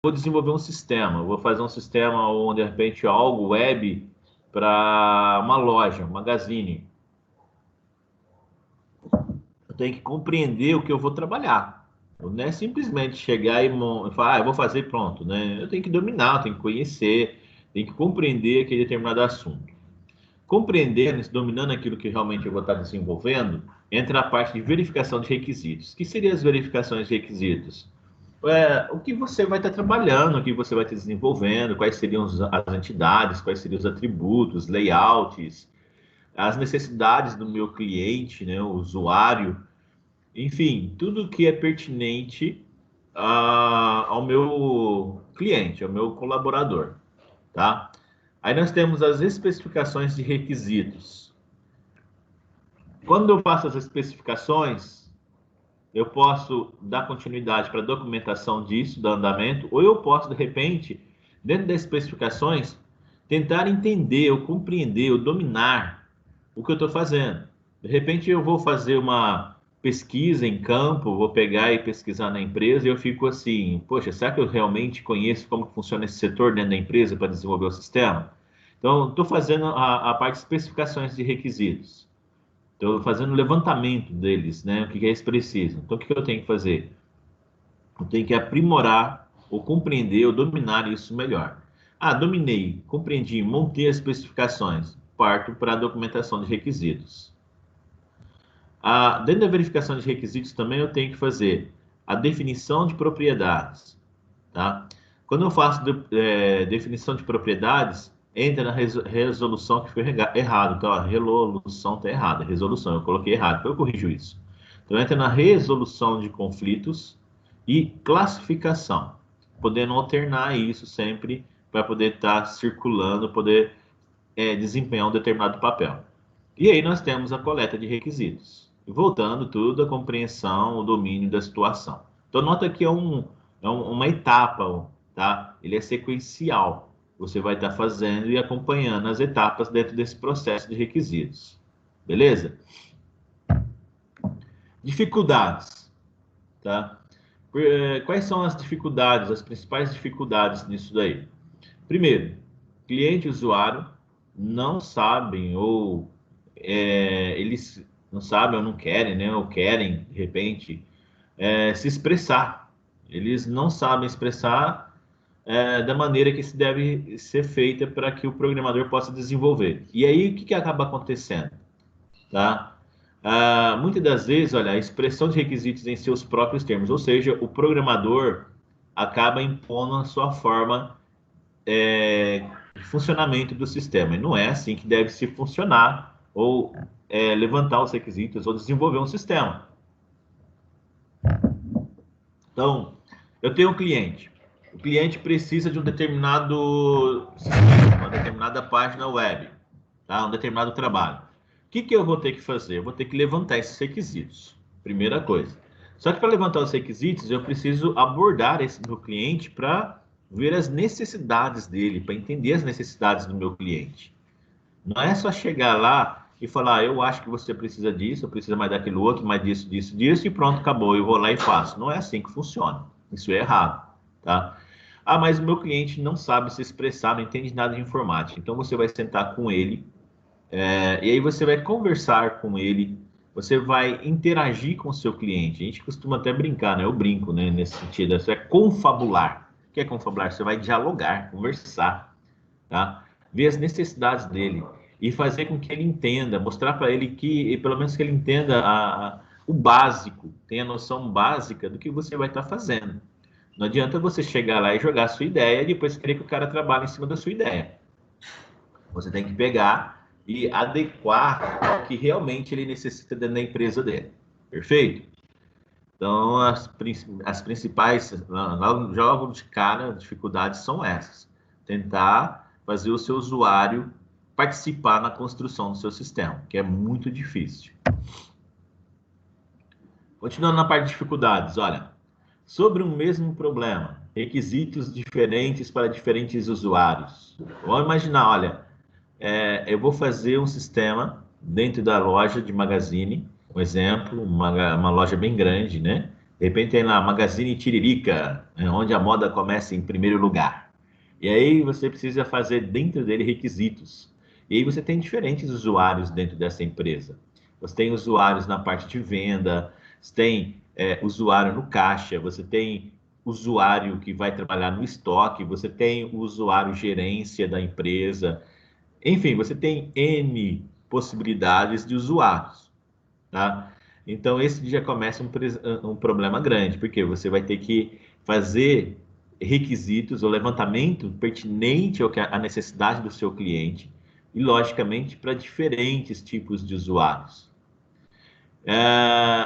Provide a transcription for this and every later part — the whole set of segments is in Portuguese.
vou desenvolver um sistema, vou fazer um sistema onde, de repente, algo web para uma loja, um magazine. Eu tenho que compreender o que eu vou trabalhar. Não é simplesmente chegar e falar, eu vou fazer pronto, né? Eu tenho que dominar, eu tenho que conhecer, tenho que compreender aquele determinado assunto. Compreendendo, dominando aquilo que realmente eu vou estar desenvolvendo, entra a parte de verificação de requisitos. O que seriam as verificações de requisitos? O que você vai estar trabalhando, o que você vai estar desenvolvendo, quais seriam as entidades, quais seriam os atributos, layouts, as necessidades do meu cliente, né, o usuário, enfim, tudo que é pertinente ao meu cliente, ao meu colaborador, tá? Aí nós temos as especificações de requisitos. Quando eu faço as especificações, eu posso dar continuidade para a documentação disso, do andamento, ou eu posso, de repente, dentro das especificações, tentar entender, ou compreender, ou dominar o que eu estou fazendo. De repente, eu vou fazer uma pesquisa em campo, vou pegar e pesquisar na empresa, e eu fico assim, poxa, será que eu realmente conheço como funciona esse setor dentro da empresa para desenvolver o sistema? Então, estou fazendo a parte de especificações de requisitos. Estou fazendo o levantamento deles, né? O que eles precisam. Então, o que eu tenho que fazer? Eu tenho que aprimorar, ou compreender, ou dominar isso melhor. Dominei, compreendi, montei as especificações. Parto para a documentação de requisitos. Dentro da verificação de requisitos também eu tenho que fazer a definição de propriedades. Tá? Quando eu faço definição de propriedades, entra na resolução que foi errado. Então, a resolução está errada. Resolução, eu coloquei errado, então eu corrijo isso. Então, entra na resolução de conflitos e classificação, podendo alternar isso sempre para poder estar circulando, poder desempenhar um determinado papel. E aí nós temos a coleta de requisitos. E voltando tudo, a compreensão, o domínio da situação. Então, nota que é uma etapa, tá? Ele é sequencial. Você vai estar fazendo e acompanhando as etapas dentro desse processo de requisitos. Beleza? Dificuldades, tá? Quais são as dificuldades, as principais dificuldades nisso daí? Primeiro, cliente e usuário não sabem ou eles não sabem ou não querem, né? Ou querem, de repente, se expressar. Eles não sabem expressar da maneira que se deve ser feita para que o programador possa desenvolver. E aí, o que acaba acontecendo? Tá? Muitas das vezes, olha, a expressão de requisitos em seus próprios termos, ou seja, o programador acaba impondo a sua forma de funcionamento do sistema. E não é assim que deve se funcionar ou levantar os requisitos ou desenvolver um sistema. Então, eu tenho um cliente. O cliente precisa de um determinado sistema, uma determinada página web, tá? Um determinado trabalho. O que eu vou ter que fazer? Eu vou ter que levantar esses requisitos. Primeira coisa. Só que para levantar os requisitos, eu preciso abordar esse meu cliente para ver as necessidades dele, para entender as necessidades do meu cliente. Não é só chegar lá e falar, eu acho que você precisa disso, eu preciso mais daquilo outro, mais disso, disso, disso, e pronto, acabou, eu vou lá e faço. Não é assim que funciona. Isso é errado, tá? Mas o meu cliente não sabe se expressar, não entende nada de informática. Então você vai sentar com ele, e aí você vai conversar com ele, você vai interagir com o seu cliente. A gente costuma até brincar, né? Eu brinco, né? Nesse sentido, isso é confabular. O que é confabular? Você vai dialogar, conversar, tá? Ver as necessidades dele e fazer com que ele entenda, mostrar para ele que, pelo menos que ele entenda o básico, tenha a noção básica do que você vai estar fazendo. Não adianta você chegar lá e jogar a sua ideia e depois querer que o cara trabalhe em cima da sua ideia. Você tem que pegar e adequar o que realmente ele necessita dentro da empresa dele. Perfeito? Então, as principais, logo de cara, dificuldades são essas. Tentar fazer o seu usuário participar na construção do seu sistema, que é muito difícil. Continuando na parte de dificuldades, olha, sobre um mesmo problema, requisitos diferentes para diferentes usuários. Vamos imaginar, olha, eu vou fazer um sistema dentro da loja de magazine, um exemplo, uma loja bem grande, né? De repente tem lá Magazine Tiririca, né, onde a moda começa em primeiro lugar. E aí você precisa fazer dentro dele requisitos. E aí você tem diferentes usuários dentro dessa empresa. Você tem usuários na parte de venda, você tem usuário no caixa, você tem usuário que vai trabalhar no estoque, você tem o usuário gerência da empresa. Enfim, você tem N possibilidades de usuários, tá? Então, esse já começa um problema grande, porque você vai ter que fazer requisitos ou levantamento pertinente à necessidade do seu cliente e, logicamente, para diferentes tipos de usuários.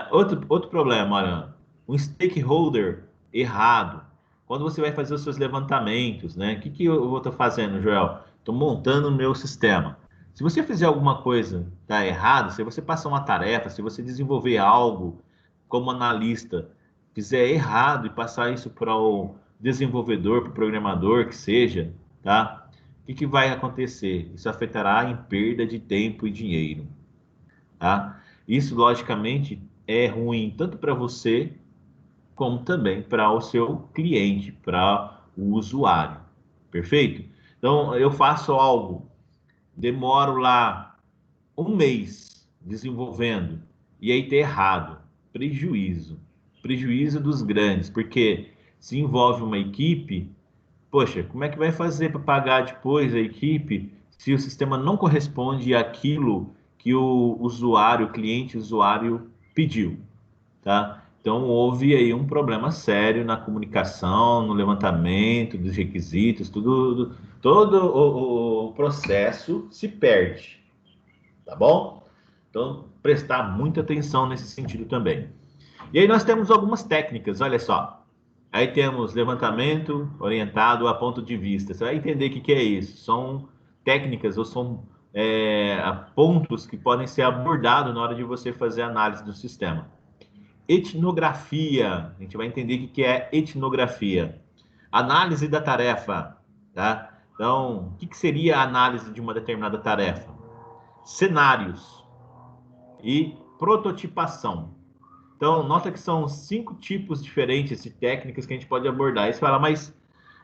Outro problema, olha, um stakeholder errado. Quando você vai fazer os seus levantamentos, né? O que eu estou fazendo, Joel? Estou montando o meu sistema. Se você fizer alguma coisa tá errado, se você passar uma tarefa, se você desenvolver algo como analista, fizer errado e passar isso para o desenvolvedor, para o programador, que seja, tá? O que vai acontecer? Isso afetará em perda de tempo e dinheiro, tá? Isso, logicamente, é ruim tanto para você, como também para o seu cliente, para o usuário. Perfeito? Então, eu faço algo, demoro lá um mês desenvolvendo, e aí ter errado. Prejuízo. Prejuízo dos grandes, porque se envolve uma equipe, poxa, como é que vai fazer para pagar depois a equipe se o sistema não corresponde àquilo que o usuário, o cliente usuário pediu, tá? Então houve aí um problema sério na comunicação, no levantamento dos requisitos, todo o processo se perde, tá bom? Então prestar muita atenção nesse sentido também. E aí nós temos algumas técnicas, olha só. Aí temos levantamento orientado a ponto de vista. Você vai entender o que é isso. São técnicas ou são pontos que podem ser abordados na hora de você fazer a análise do sistema. Etnografia. A gente vai entender o que é etnografia. Análise da tarefa. Tá? Então, o que seria a análise de uma determinada tarefa? Cenários e prototipação. Então, nota que são 5 tipos diferentes de técnicas que a gente pode abordar. Aí você fala, mas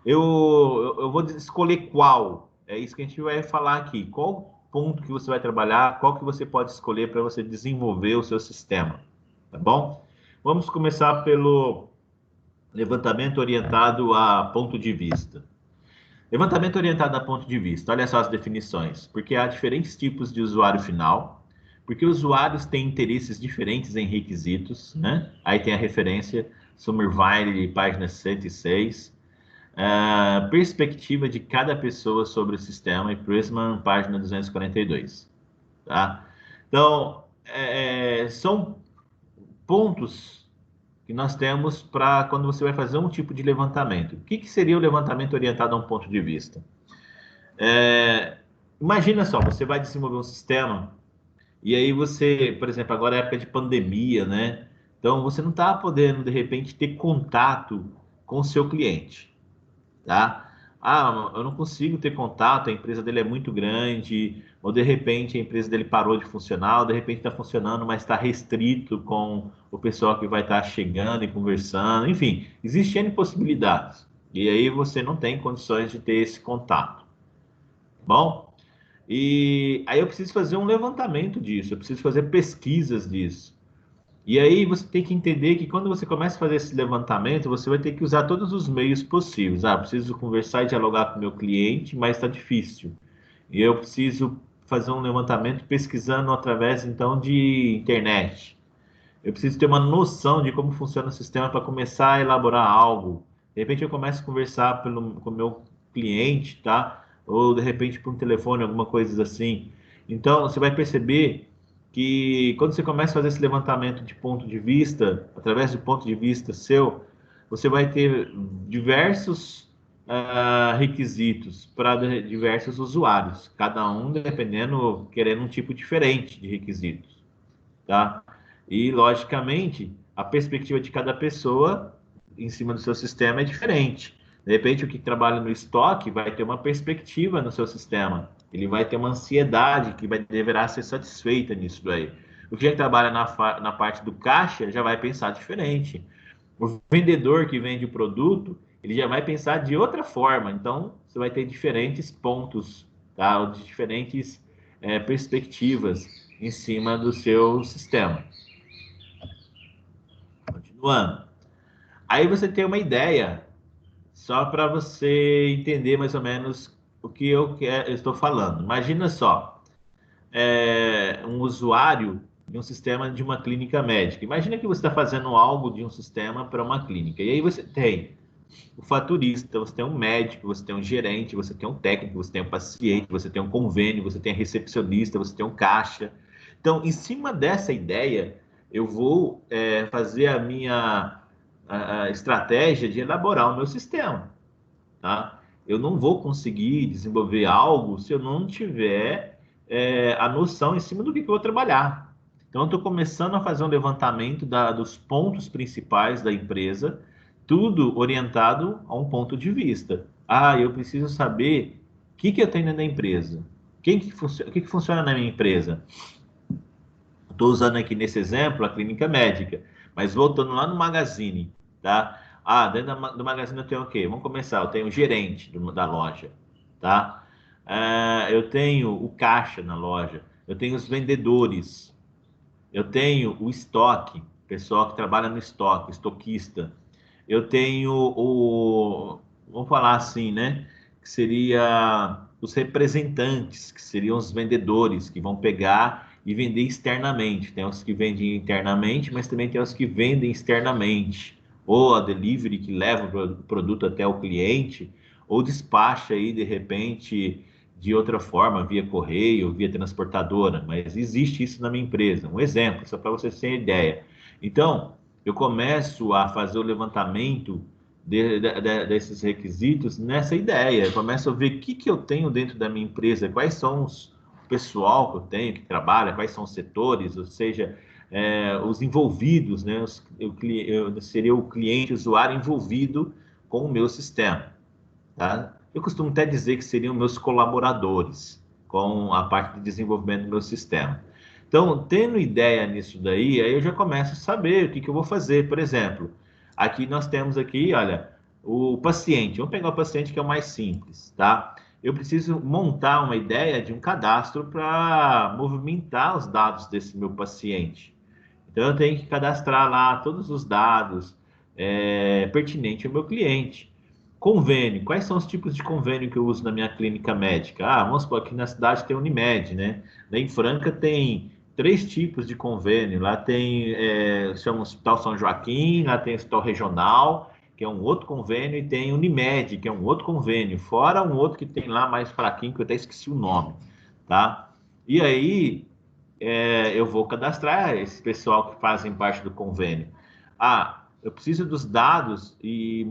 eu vou escolher qual? É isso que a gente vai falar aqui. Qual ponto que você vai trabalhar, qual que você pode escolher para você desenvolver o seu sistema, tá bom? Vamos começar pelo levantamento orientado a ponto de vista. Levantamento orientado a ponto de vista. Olha só as definições. Porque há diferentes tipos de usuário final, porque usuários têm interesses diferentes em requisitos, né? Aí tem a referência Somerville, página 106. Perspectiva de cada pessoa sobre o sistema e Prisman, página 242. Tá? Então, são pontos que nós temos para quando você vai fazer um tipo de levantamento. O que seria o levantamento orientado a um ponto de vista? Imagina só, você vai desenvolver um sistema e aí você, por exemplo, agora é época de pandemia, né? Então você não está podendo, de repente, ter contato com o seu cliente, tá? Ah, eu não consigo ter contato, a empresa dele é muito grande, ou de repente a empresa dele parou de funcionar, ou de repente está funcionando, mas está restrito com o pessoal que vai estar chegando e conversando, enfim, existem N possibilidades. E aí você não tem condições de ter esse contato. Bom, e aí eu preciso fazer um levantamento disso, eu preciso fazer pesquisas disso. E aí você tem que entender que quando você começa a fazer esse levantamento, você vai ter que usar todos os meios possíveis. Ah, preciso conversar e dialogar com o meu cliente, mas está difícil. E eu preciso fazer um levantamento pesquisando através, então, de internet. Eu preciso ter uma noção de como funciona o sistema para começar a elaborar algo. De repente eu começo a conversar com o meu cliente, tá? Ou de repente por um telefone, alguma coisa assim. Então você vai perceber que quando você começa a fazer esse levantamento de ponto de vista, através do ponto de vista seu, você vai ter diversos requisitos para diversos usuários, cada um dependendo, querendo um tipo diferente de requisitos, tá? E, logicamente, a perspectiva de cada pessoa em cima do seu sistema é diferente. De repente, o que trabalha no estoque vai ter uma perspectiva no seu sistema. Ele vai ter uma ansiedade que deverá ser satisfeita nisso daí. O que trabalha na parte do caixa já vai pensar diferente. O vendedor que vende o produto, ele já vai pensar de outra forma. Então, você vai ter diferentes pontos, tá? Ou de diferentes perspectivas em cima do seu sistema. Continuando. Aí você tem uma ideia, só para você entender mais ou menos o que eu estou falando. Imagina só, um usuário de um sistema de uma clínica médica. Imagina que você está fazendo algo de um sistema para uma clínica. E aí você tem o faturista, você tem um médico, você tem um gerente, você tem um técnico, você tem um paciente, você tem um convênio, você tem a recepcionista, você tem um caixa. Então, em cima dessa ideia, eu vou fazer a minha a estratégia de elaborar o meu sistema, tá? Eu não vou conseguir desenvolver algo se eu não tiver a noção em cima do que eu vou trabalhar. Então, eu estou começando a fazer um levantamento dos pontos principais da empresa, tudo orientado a um ponto de vista. Ah, eu preciso saber o que eu tenho dentro da empresa. O que funciona na minha empresa? Estou usando aqui nesse exemplo a clínica médica, mas voltando lá no Magazine, tá? Ah, dentro do Magazine eu tenho o quê? Vamos começar. Eu tenho o gerente da loja, tá? Eu tenho o caixa na loja, eu tenho os vendedores, eu tenho o estoque, pessoal que trabalha no estoque, estoquista. Eu tenho vamos falar assim, né? Que seria os representantes, que seriam os vendedores, que vão pegar e vender externamente. Tem os que vendem internamente, mas também tem os que vendem externamente. Ou a delivery, que leva o produto até o cliente, ou despacha aí, de repente, de outra forma, via correio, via transportadora. Mas existe isso na minha empresa. Um exemplo, só para vocês terem ideia. Então, eu começo a fazer o levantamento desses requisitos nessa ideia. Eu começo a ver o que eu tenho dentro da minha empresa, quais são os pessoal que eu tenho que trabalha, quais são os setores, ou seja, os envolvidos, né? Seria o cliente, o usuário envolvido com o meu sistema, tá? Eu costumo até dizer que seriam meus colaboradores com a parte de desenvolvimento do meu sistema. Então, tendo ideia nisso daí, aí eu já começo a saber o que eu vou fazer. Por exemplo, aqui nós temos aqui, olha, o paciente. Vamos pegar o paciente que é o mais simples, tá? Eu preciso montar uma ideia de um cadastro para movimentar os dados desse meu paciente. Então, eu tenho que cadastrar lá todos os dados pertinentes ao meu cliente. Convênio. Quais são os tipos de convênio que eu uso na minha clínica médica? Ah, vamos supor, aqui na cidade tem Unimed, né? Lá em Franca tem 3 tipos de convênio. Lá tem, chama Hospital São Joaquim, lá tem Hospital Regional, que é um outro convênio, e tem Unimed, que é um outro convênio, fora um outro que tem lá mais fraquinho, que eu até esqueci o nome, tá? E aí, eu vou cadastrar esse pessoal que fazem parte do convênio. Ah, eu preciso dos dados e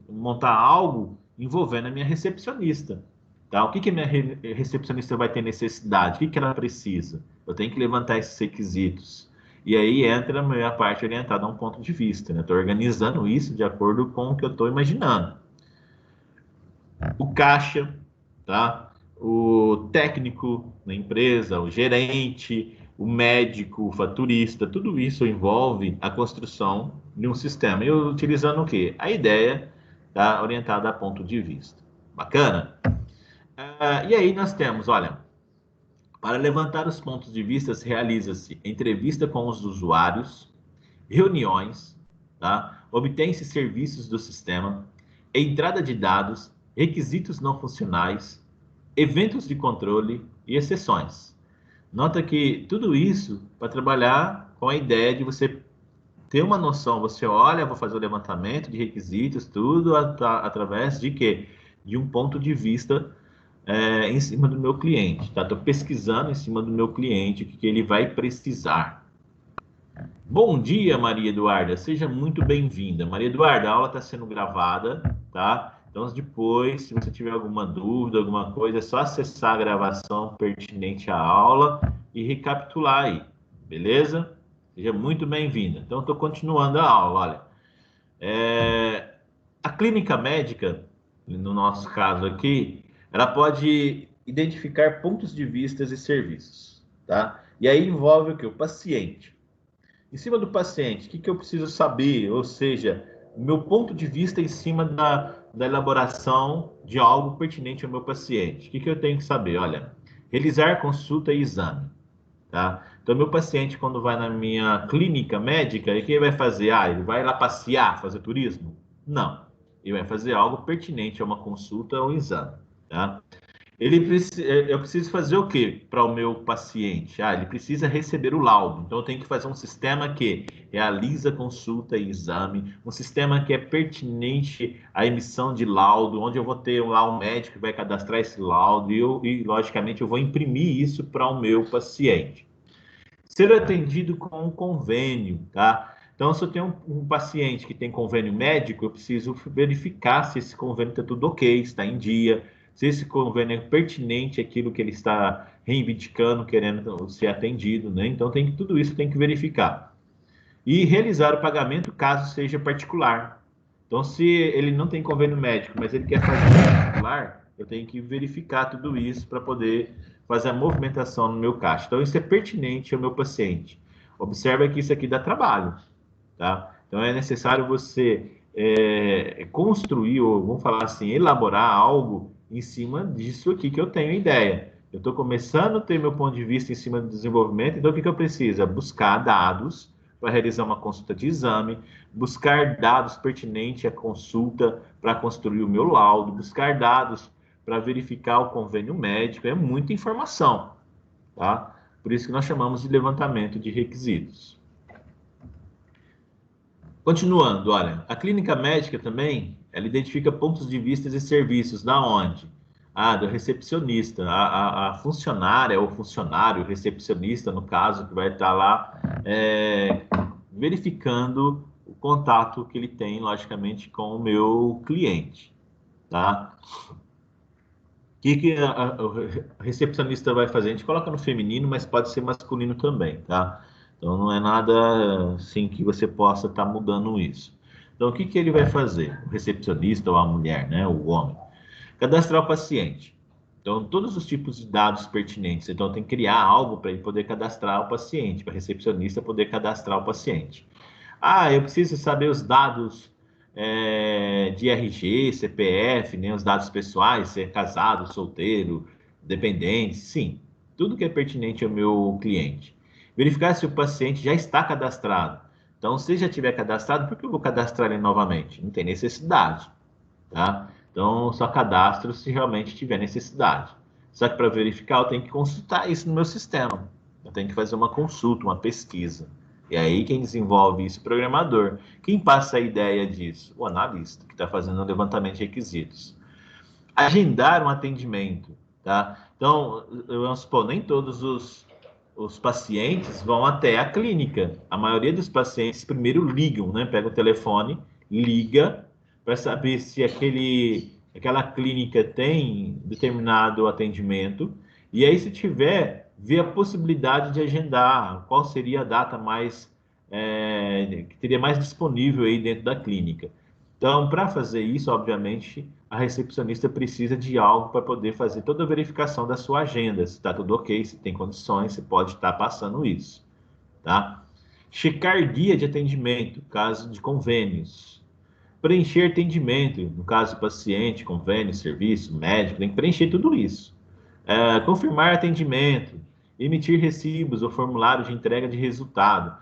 montar algo envolvendo a minha recepcionista. Tá? O que a minha recepcionista vai ter necessidade? O que ela precisa? Eu tenho que levantar esses requisitos. E aí entra a minha parte orientada a um ponto de vista. Né? Estou organizando isso de acordo com o que eu estou imaginando. O caixa, tá? O técnico na empresa, o gerente, o médico, o faturista, tudo isso envolve a construção de um sistema. E utilizando o quê? A ideia tá, orientada a ponto de vista. Bacana? E aí nós temos, olha, para levantar os pontos de vista, realiza-se entrevista com os usuários, reuniões, tá? Obtém-se serviços do sistema, entrada de dados, requisitos não funcionais, eventos de controle e exceções. Nota que tudo isso para trabalhar com a ideia de você ter uma noção. Você olha, vou fazer o levantamento de requisitos, tudo através de quê? De um ponto de vista em cima do meu cliente. Tá? Estou pesquisando em cima do meu cliente o que ele vai precisar. Bom dia, Maria Eduarda. Seja muito bem-vinda. Maria Eduarda, a aula está sendo gravada, tá? Então, depois, se você tiver alguma dúvida, alguma coisa, é só acessar a gravação pertinente à aula e recapitular aí, beleza? Seja muito bem-vinda. Então, estou continuando a aula. Olha, a clínica médica, no nosso caso aqui, ela pode identificar pontos de vista e serviços, tá? E aí envolve o que? O paciente. Em cima do paciente, o que eu preciso saber? Ou seja, meu ponto de vista em cima da elaboração de algo pertinente ao meu paciente. O que eu tenho que saber? Olha, realizar consulta e exame, tá? Então, meu paciente, quando vai na minha clínica médica, o que ele vai fazer? Ah, ele vai lá passear, fazer turismo? Não. Ele vai fazer algo pertinente a uma consulta ou um exame, tá? Eu preciso fazer o quê para o meu paciente? Ah, ele precisa receber o laudo. Então, eu tenho que fazer um sistema que realiza consulta e exame, um sistema que é pertinente à emissão de laudo, onde eu vou ter lá um médico que vai cadastrar esse laudo logicamente, eu vou imprimir isso para o meu paciente. Ser atendido com um convênio, tá? Então, se eu tenho um paciente que tem convênio médico, eu preciso verificar se esse convênio está tudo ok, está em dia, se esse convênio é pertinente àquilo que ele está reivindicando, querendo ser atendido, né? Então, tudo isso tem que verificar. E realizar o pagamento caso seja particular. Então, se ele não tem convênio médico, mas ele quer fazer particular, eu tenho que verificar tudo isso para poder fazer a movimentação no meu caixa. Então, isso é pertinente ao meu paciente. Observa que isso aqui dá trabalho, tá? Então, é necessário você construir, ou vamos falar assim, elaborar algo em cima disso aqui que eu tenho ideia. Eu estou começando a ter meu ponto de vista em cima do desenvolvimento, então o que eu preciso? É buscar dados para realizar uma consulta de exame, buscar dados pertinentes à consulta para construir o meu laudo, buscar dados para verificar o convênio médico, é muita informação, tá? Por isso que nós chamamos de levantamento de requisitos. Continuando, olha, a clínica médica também, ela identifica pontos de vista e serviços da onde? Ah, do recepcionista, a funcionária ou funcionário, recepcionista, no caso, que vai estar lá verificando o contato que ele tem, logicamente, com o meu cliente, tá? O que a recepcionista vai fazer? A gente coloca no feminino, mas pode ser masculino também, tá? Então não é nada assim que você possa estar mudando isso. Então o que ele vai fazer? O recepcionista ou a mulher, né? O homem. Cadastrar o paciente. Então todos os tipos de dados pertinentes. Então tem que criar algo para ele poder cadastrar o paciente, para a recepcionista poder cadastrar o paciente. Ah, eu preciso saber os dados de RG, CPF, né, os dados pessoais, se é casado, solteiro, dependente, sim, tudo que é pertinente ao meu cliente. Verificar se o paciente já está cadastrado. Então, se já tiver cadastrado, por que eu vou cadastrar ele novamente? Não tem necessidade, tá? Então, só cadastro se realmente tiver necessidade. Só que para verificar, eu tenho que consultar isso no meu sistema. Eu tenho que fazer uma consulta, uma pesquisa. E aí, quem desenvolve isso é o programador. Quem passa a ideia disso? O analista, que está fazendo o levantamento de requisitos. Agendar um atendimento, tá? Então, vamos supor, nem todos os pacientes vão até a clínica. A maioria dos pacientes primeiro ligam, né? Pega o telefone, liga para saber se aquela clínica tem determinado atendimento. E aí, se tiver, ver a possibilidade de agendar, qual seria a data que teria mais disponível aí dentro da clínica. Então, para fazer isso, obviamente, a recepcionista precisa de algo para poder fazer toda a verificação da sua agenda, se está tudo ok, se tem condições, se pode estar passando isso, tá? Checar guia de atendimento, caso de convênios. Preencher atendimento, no caso paciente, convênio, serviço, médico, tem que preencher tudo isso. Confirmar atendimento, emitir recibos ou formulário de entrega de resultado.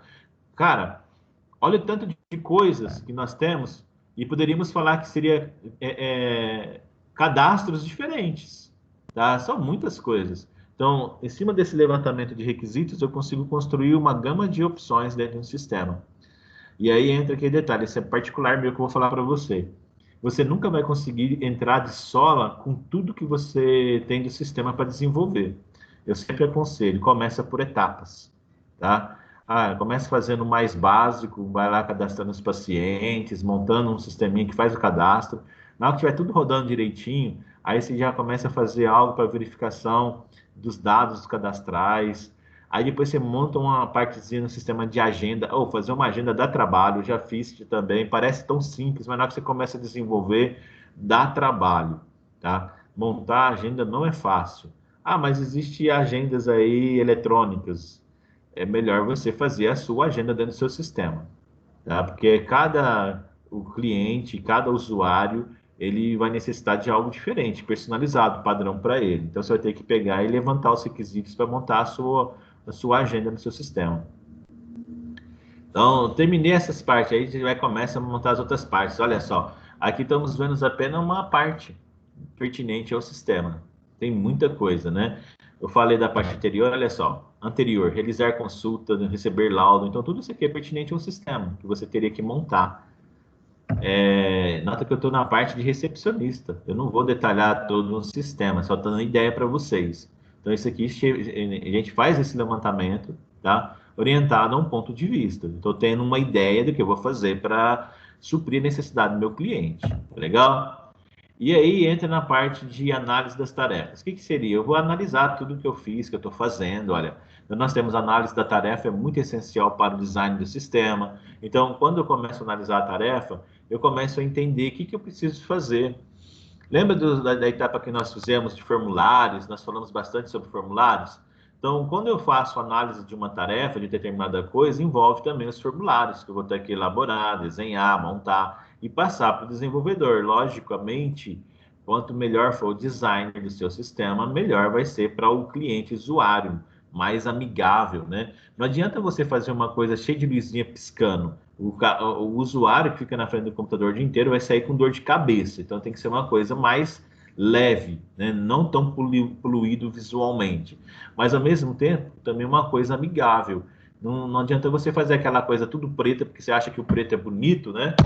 Cara, olha o tanto de coisas que nós temos e poderíamos falar que seria cadastros diferentes, tá? São muitas coisas. Então, em cima desse levantamento de requisitos, eu consigo construir uma gama de opções dentro do sistema. E aí entra aquele detalhe, isso é particular meu que eu vou falar para você. Você nunca vai conseguir entrar de sola com tudo que você tem do sistema para desenvolver. Eu sempre aconselho, começa por etapas, tá? Ah, começa fazendo o mais básico, vai lá cadastrando os pacientes, montando um sisteminha que faz o cadastro. Na hora que tiver tudo rodando direitinho, aí você já começa a fazer algo para verificação dos dados cadastrais. Aí depois você monta uma partezinha no sistema de agenda, ou fazer uma agenda dá trabalho, já fiz também, parece tão simples, mas na hora que você começa a desenvolver, dá trabalho, tá? Montar a agenda não é fácil. Ah, mas existe agendas aí eletrônicas. É melhor você fazer a sua agenda dentro do seu sistema, tá? Porque o cliente, cada usuário, ele vai necessitar de algo diferente, personalizado, padrão para ele. Então, você vai ter que pegar e levantar os requisitos para montar a sua agenda no seu sistema. Então, terminei essas partes aí, a gente vai começar a montar as outras partes. Olha só, aqui estamos vendo apenas uma parte pertinente ao sistema. Tem muita coisa, né? Eu falei da parte anterior, olha só. Anterior, realizar consulta, receber laudo. Então, tudo isso aqui é pertinente ao sistema, que você teria que montar. Nota que eu estou na parte de recepcionista. Eu não vou detalhar todo o sistema, só dando ideia para vocês. Então, isso aqui, a gente faz esse levantamento, tá? Orientado a um ponto de vista. Estou tendo uma ideia do que eu vou fazer para suprir a necessidade do meu cliente. Legal? E aí entra na parte de análise das tarefas. O que seria? Eu vou analisar tudo que eu fiz, que eu estou fazendo. Olha, nós temos análise da tarefa, é muito essencial para o design do sistema. Então, quando eu começo a analisar a tarefa, eu começo a entender o que eu preciso fazer. Lembra da etapa que nós fizemos de formulários? Nós falamos bastante sobre formulários. Então, quando eu faço análise de uma tarefa, de determinada coisa, envolve também os formulários, que eu vou ter que elaborar, desenhar, montar e passar para o desenvolvedor. Logicamente, quanto melhor for o design do seu sistema, melhor vai ser para o cliente usuário, mais amigável, né? Não adianta você fazer uma coisa cheia de luzinha piscando. O usuário que fica na frente do computador o dia inteiro vai sair com dor de cabeça. Então, tem que ser uma coisa mais leve, né? Não tão poluído visualmente, mas ao mesmo tempo também uma coisa amigável. Não adianta você fazer aquela coisa tudo preta porque você acha que o preto é bonito, né?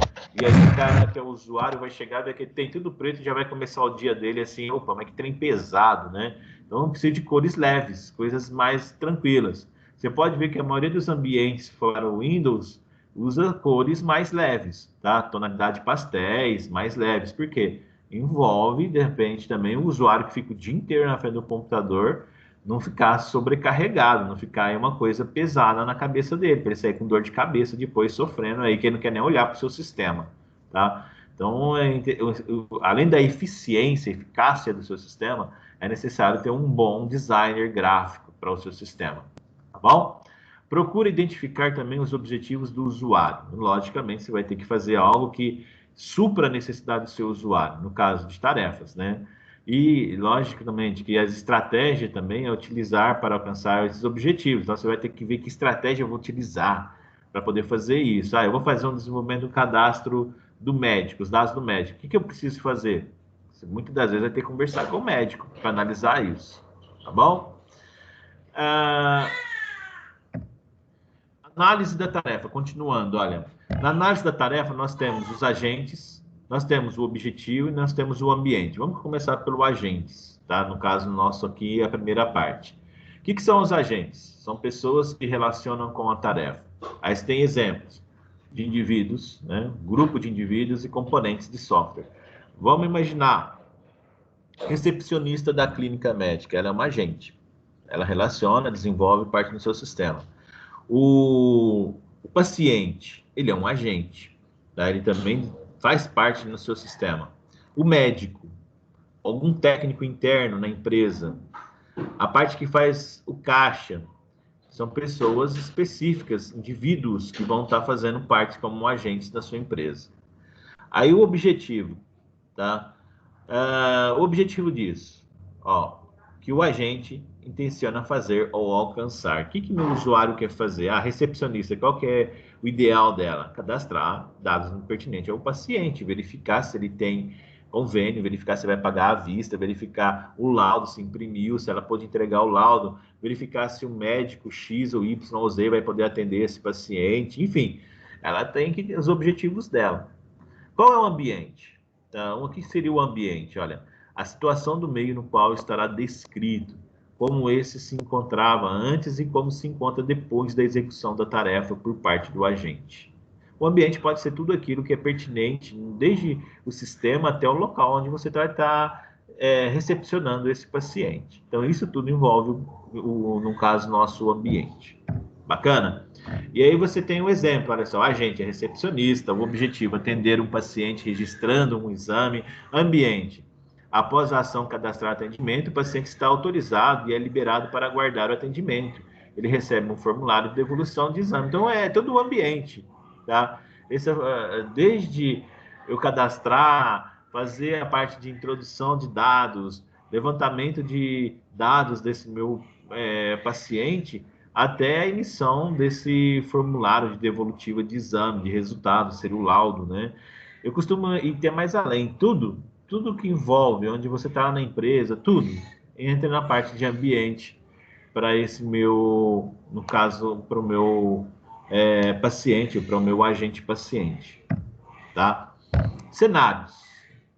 E aí o cara que é o usuário vai chegar, ver que tem tudo preto e já vai começar o dia dele assim, opa, mas que trem pesado, né? Então precisa de cores leves, coisas mais tranquilas. Você pode ver que a maioria dos ambientes fora o Windows usa cores mais leves, tá? Tonalidade pastéis, mais leves. Por quê? Envolve, de repente, também o usuário que fica o dia inteiro na frente do computador não ficar sobrecarregado, não ficar aí uma coisa pesada na cabeça dele, para ele sair com dor de cabeça depois sofrendo aí, que ele não quer nem olhar para o seu sistema, tá? Então, além da eficiência, eficácia do seu sistema, é necessário ter um bom designer gráfico para o seu sistema, tá bom? Procura identificar também os objetivos do usuário. Logicamente, você vai ter que fazer algo que supra a necessidade do seu usuário, no caso de tarefas, né? E, logicamente, que as estratégias também é utilizar para alcançar esses objetivos. Então, você vai ter que ver que estratégia eu vou utilizar para poder fazer isso. Eu vou fazer um desenvolvimento do cadastro do médico, os dados do médico. O que eu preciso fazer? Você, muitas das vezes vai ter que conversar com o médico para analisar isso, tá bom? Análise da tarefa, continuando, olha. Na análise da tarefa, nós temos os agentes, nós temos o objetivo e nós temos o ambiente. Vamos começar pelo agentes, tá? No caso nosso aqui, a primeira parte. O que são os agentes? São pessoas que relacionam com a tarefa. Aí você tem exemplos de indivíduos, né? Grupo de indivíduos e componentes de software. Vamos imaginar, recepcionista da clínica médica, ela é uma agente. Ela relaciona, desenvolve parte do seu sistema. O paciente, ele é um agente, tá? Ele também faz parte do seu sistema. O médico, algum técnico interno na empresa, a parte que faz o caixa, são pessoas específicas, indivíduos que vão estar fazendo parte como agentes da sua empresa. Aí o objetivo, tá? O objetivo disso, ó, que o agente intenciona fazer ou alcançar. O que meu usuário quer fazer? A recepcionista, qual que é o ideal dela? Cadastrar dados pertinentes ao paciente, verificar se ele tem convênio, verificar se vai pagar à vista, verificar o laudo, se imprimiu, se ela pode entregar o laudo, verificar se o médico X ou Y ou Z vai poder atender esse paciente, enfim, ela tem que ter os objetivos dela. Qual é o ambiente? Então, o que seria o ambiente? Olha, a situação do meio no qual estará descrito, como esse se encontrava antes e como se encontra depois da execução da tarefa por parte do agente. O ambiente pode ser tudo aquilo que é pertinente, desde o sistema até o local onde você vai estar recepcionando esse paciente. Então, isso tudo envolve, no caso, nosso ambiente. Bacana? E aí você tem um exemplo, olha só, agente é recepcionista, o objetivo é atender um paciente registrando um exame, ambiente. Após a ação cadastrar atendimento, o paciente está autorizado e é liberado para aguardar o atendimento. Ele recebe um formulário de devolução de exame. Então, é todo o ambiente, tá? desde eu cadastrar, fazer a parte de introdução de dados, levantamento de dados desse meu paciente, até a emissão desse formulário de devolutiva de exame, de resultado, seria o laudo, né? Eu costumo ir até mais além, tudo que envolve, onde você está na empresa, tudo, entra na parte de ambiente, para esse meu, no caso, para o meu paciente, para o meu agente paciente, tá? Cenários.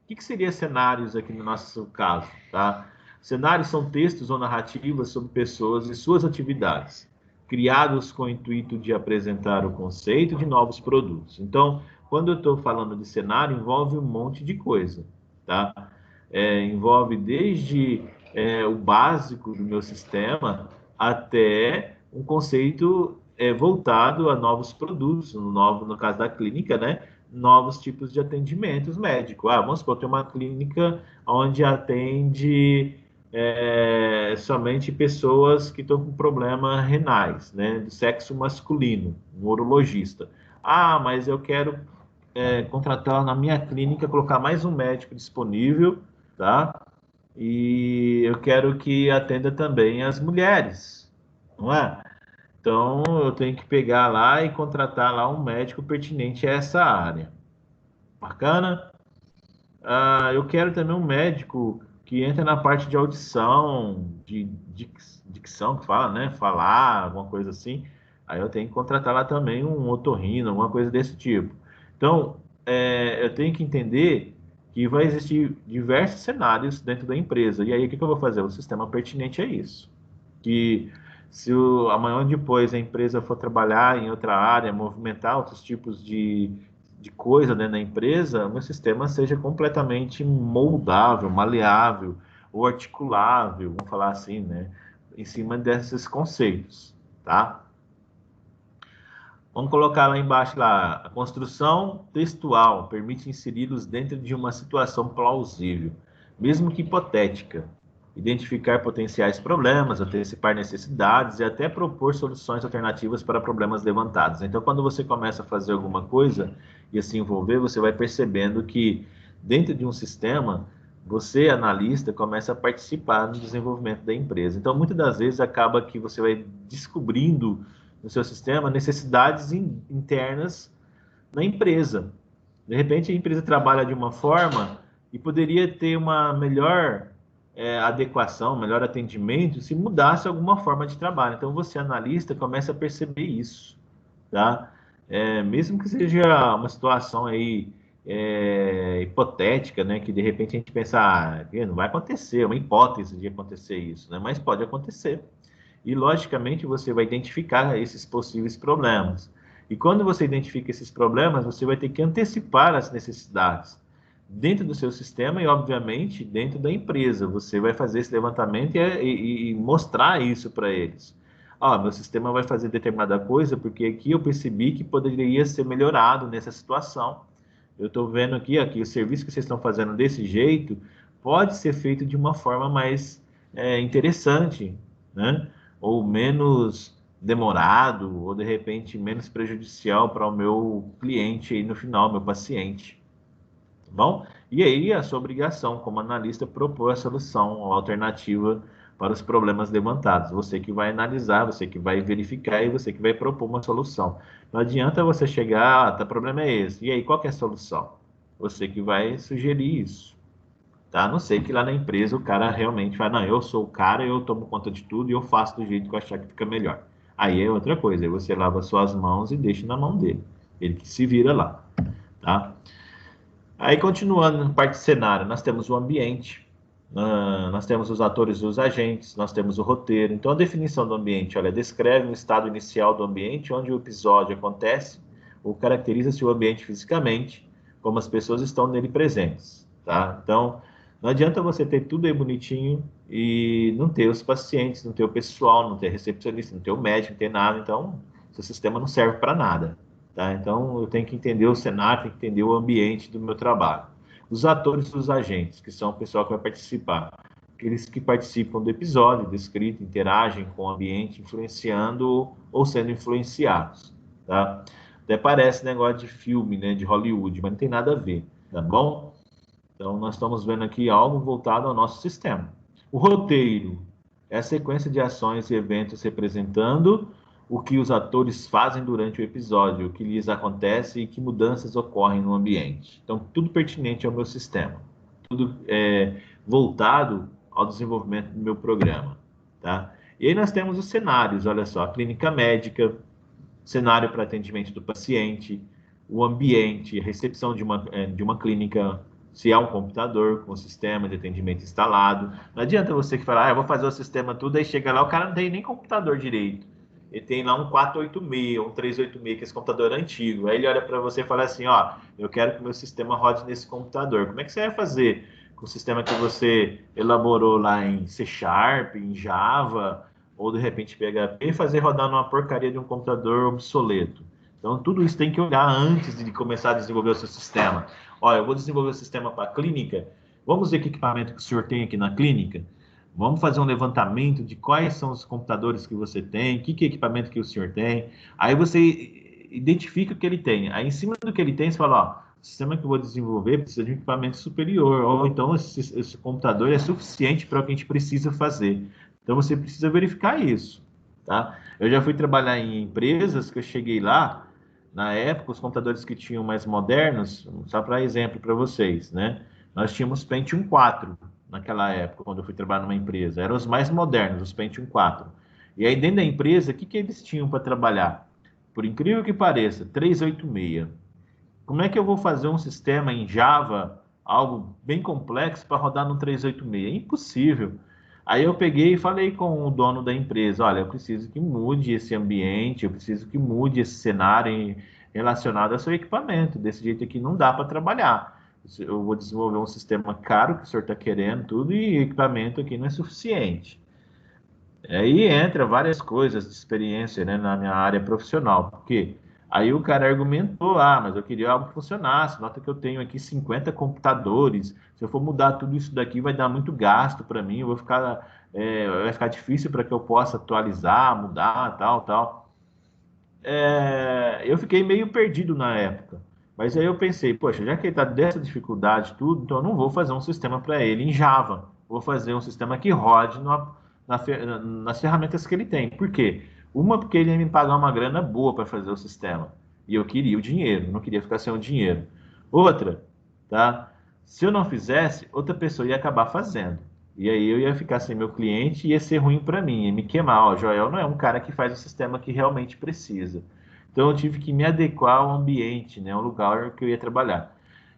O que seria cenários aqui no nosso caso, tá? Cenários são textos ou narrativas sobre pessoas e suas atividades, criados com o intuito de apresentar o conceito de novos produtos. Então, quando eu estou falando de cenário, envolve um monte de coisa, tá? Envolve desde o básico do meu sistema até um conceito voltado a novos produtos, no caso da clínica, né? Novos tipos de atendimentos médicos. Vamos supor, tem uma clínica onde atende somente pessoas que estão com problemas renais, né? Do sexo masculino, um urologista. Mas eu quero contratar na minha clínica, colocar mais um médico disponível, tá? E eu quero que atenda também as mulheres, não é? Então, eu tenho que pegar lá e contratar lá um médico pertinente a essa área. Bacana? Eu quero também um médico que entre na parte de audição, de dicção, que fala, né? Falar, alguma coisa assim. Aí eu tenho que contratar lá também um otorrino, alguma coisa desse tipo. Então, eu tenho que entender que vai existir diversos cenários dentro da empresa. E aí, o que eu vou fazer? O sistema pertinente é isso. Que se amanhã ou depois a empresa for trabalhar em outra área, movimentar outros tipos de coisa dentro da empresa, o meu sistema seja completamente moldável, maleável ou articulável, vamos falar assim, né? Em cima desses conceitos, tá? Vamos colocar lá embaixo lá, a construção textual permite inseri-los dentro de uma situação plausível, mesmo que hipotética, identificar potenciais problemas, antecipar necessidades e até propor soluções alternativas para problemas levantados. Então, quando você começa a fazer alguma coisa e a se envolver, você vai percebendo que dentro de um sistema, você, analista, começa a participar no desenvolvimento da empresa. Então, muitas das vezes acaba que você vai descobrindo no seu sistema necessidades internas na empresa. De repente, a empresa trabalha de uma forma e poderia ter uma melhor adequação, melhor atendimento se mudasse alguma forma de trabalho. Então, você, analista, começa a perceber isso, tá? Mesmo que seja uma situação aí hipotética, né? Que de repente a gente pensa, não vai acontecer, é uma hipótese de acontecer isso, né? Mas pode acontecer. E, logicamente, você vai identificar esses possíveis problemas. E quando você identifica esses problemas, você vai ter que antecipar as necessidades dentro do seu sistema e, obviamente, dentro da empresa. Você vai fazer esse levantamento e mostrar isso para eles. Meu sistema vai fazer determinada coisa porque aqui eu percebi que poderia ser melhorado nessa situação. Eu estou vendo aqui o serviço que vocês estão fazendo desse jeito pode ser feito de uma forma mais interessante, né? Ou menos demorado, ou de repente menos prejudicial para o meu cliente aí no final, meu paciente. Tá bom? E aí a sua obrigação como analista propor a solução, a alternativa para os problemas levantados. Você que vai analisar, você que vai verificar e você que vai propor uma solução. Não adianta você chegar, o problema é esse. E aí, qual que é a solução? Você que vai sugerir isso. Tá? A não sei que lá na empresa o cara realmente fala, não, eu sou o cara, eu tomo conta de tudo e eu faço do jeito que eu achar que fica melhor. Aí é outra coisa, aí você lava suas mãos e deixa na mão dele. Ele que se vira lá, tá? Aí, continuando na parte de cenário, nós temos o ambiente, nós temos os atores e os agentes, nós temos o roteiro. Então, a definição do ambiente, olha, descreve o estado inicial do ambiente, onde o episódio acontece, ou caracteriza-se o ambiente fisicamente, como as pessoas estão nele presentes, tá? Então, não adianta você ter tudo aí bonitinho e não ter os pacientes, não ter o pessoal, não ter recepcionista, não ter o médico, não ter nada. Então, seu sistema não serve para nada. Tá? Então, eu tenho que entender o cenário, tenho que entender o ambiente do meu trabalho. Os atores e os agentes, que são o pessoal que vai participar. Aqueles que participam do episódio, do escrito, interagem com o ambiente, influenciando ou sendo influenciados. Tá? Até parece negócio de filme, né, de Hollywood, mas não tem nada a ver, tá bom? Então, nós estamos vendo aqui algo voltado ao nosso sistema. O roteiro é a sequência de ações e eventos representando o que os atores fazem durante o episódio, o que lhes acontece e que mudanças ocorrem no ambiente. Então, tudo pertinente ao meu sistema. Tudo voltado ao desenvolvimento do meu programa, tá? E aí nós temos os cenários, olha só, a clínica médica, cenário para atendimento do paciente, o ambiente, a recepção de uma clínica, se há um computador com o sistema de atendimento instalado. Não adianta você que falar, eu vou fazer o sistema tudo, aí chega lá, o cara não tem nem computador direito. Ele tem lá um 486, um 386, que é esse computador antigo. Aí ele olha para você e fala assim, ó, eu quero que o meu sistema rode nesse computador. Como é que você vai fazer com o sistema que você elaborou lá em C Sharp, em Java, ou de repente PHP, e fazer rodar numa porcaria de um computador obsoleto? Então, tudo isso tem que olhar antes de começar a desenvolver o seu sistema. Olha, eu vou desenvolver o sistema para a clínica. Vamos ver que equipamento que o senhor tem aqui na clínica. Vamos fazer um levantamento de quais são os computadores que você tem, que equipamento que o senhor tem. Aí você identifica o que ele tem. Aí, em cima do que ele tem, você fala, ó, o sistema que eu vou desenvolver precisa de um equipamento superior, ou então esse computador é suficiente para o que a gente precisa fazer. Então, você precisa verificar isso, tá? Eu já fui trabalhar em empresas que eu cheguei lá, na época, os computadores que tinham mais modernos, só para exemplo para vocês, né? Nós tínhamos Pentium 4 naquela época, quando eu fui trabalhar numa empresa. Eram os mais modernos, os Pentium 4. E aí, dentro da empresa, o que eles tinham para trabalhar? Por incrível que pareça, 386. Como é que eu vou fazer um sistema em Java, algo bem complexo, para rodar no 386? É impossível. Aí eu peguei e falei com o dono da empresa, olha, eu preciso que mude esse ambiente, eu preciso que mude esse cenário relacionado ao seu equipamento. Desse jeito aqui não dá para trabalhar. Eu vou desenvolver um sistema caro que o senhor está querendo, tudo, e equipamento aqui não é suficiente. Aí entra várias coisas de experiência, né, na minha área profissional, porque aí o cara argumentou, mas eu queria algo que funcionasse, nota que eu tenho aqui 50 computadores, se eu for mudar tudo isso daqui vai dar muito gasto para mim, vai ficar difícil para que eu possa atualizar, mudar, tal, tal. Eu fiquei meio perdido na época, mas aí eu pensei, poxa, já que ele está dessa dificuldade tudo, então eu não vou fazer um sistema para ele em Java, vou fazer um sistema que rode nas ferramentas que ele tem. Por quê? Uma, porque ele ia me pagar uma grana boa para fazer o sistema, e eu queria o dinheiro, não queria ficar sem o dinheiro. Outra, tá? Se eu não fizesse, outra pessoa ia acabar fazendo. E aí eu ia ficar sem meu cliente e ia ser ruim para mim, ia me queimar. Ó, Joel não é um cara que faz o sistema que realmente precisa. Então eu tive que me adequar ao ambiente, né, ao lugar que eu ia trabalhar.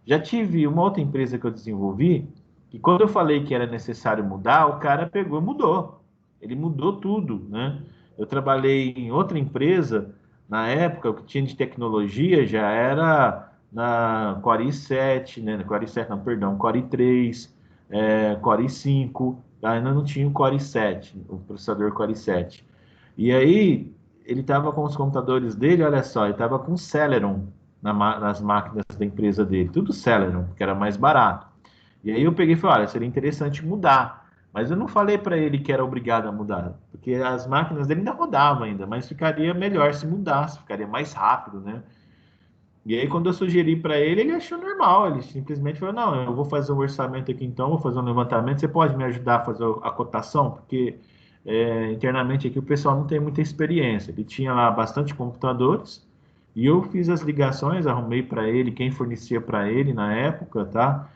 Já tive uma outra empresa que eu desenvolvi, e quando eu falei que era necessário mudar, o cara pegou e mudou. Ele mudou tudo, né? Eu trabalhei em outra empresa, na época, o que tinha de tecnologia já era na Core i7, né? Na Core i7, não, perdão, Core i3, Core i5, ainda não tinha o Core i7, o processador Core i7. E aí, ele estava com os computadores dele, olha só, ele estava com Celeron nas máquinas da empresa dele, tudo Celeron, que era mais barato. E aí eu peguei e falei, olha, seria interessante mudar. Mas eu não falei para ele que era obrigado a mudar, porque as máquinas dele ainda rodavam ainda, mas ficaria melhor se mudasse, ficaria mais rápido, né? E aí, quando eu sugeri para ele, ele achou normal. Ele simplesmente falou: Não, eu vou fazer um orçamento aqui então, vou fazer um levantamento. Você pode me ajudar a fazer a cotação? Porque internamente aqui o pessoal não tem muita experiência. Ele tinha lá bastante computadores e eu fiz as ligações, arrumei para ele quem fornecia para ele na época, tá?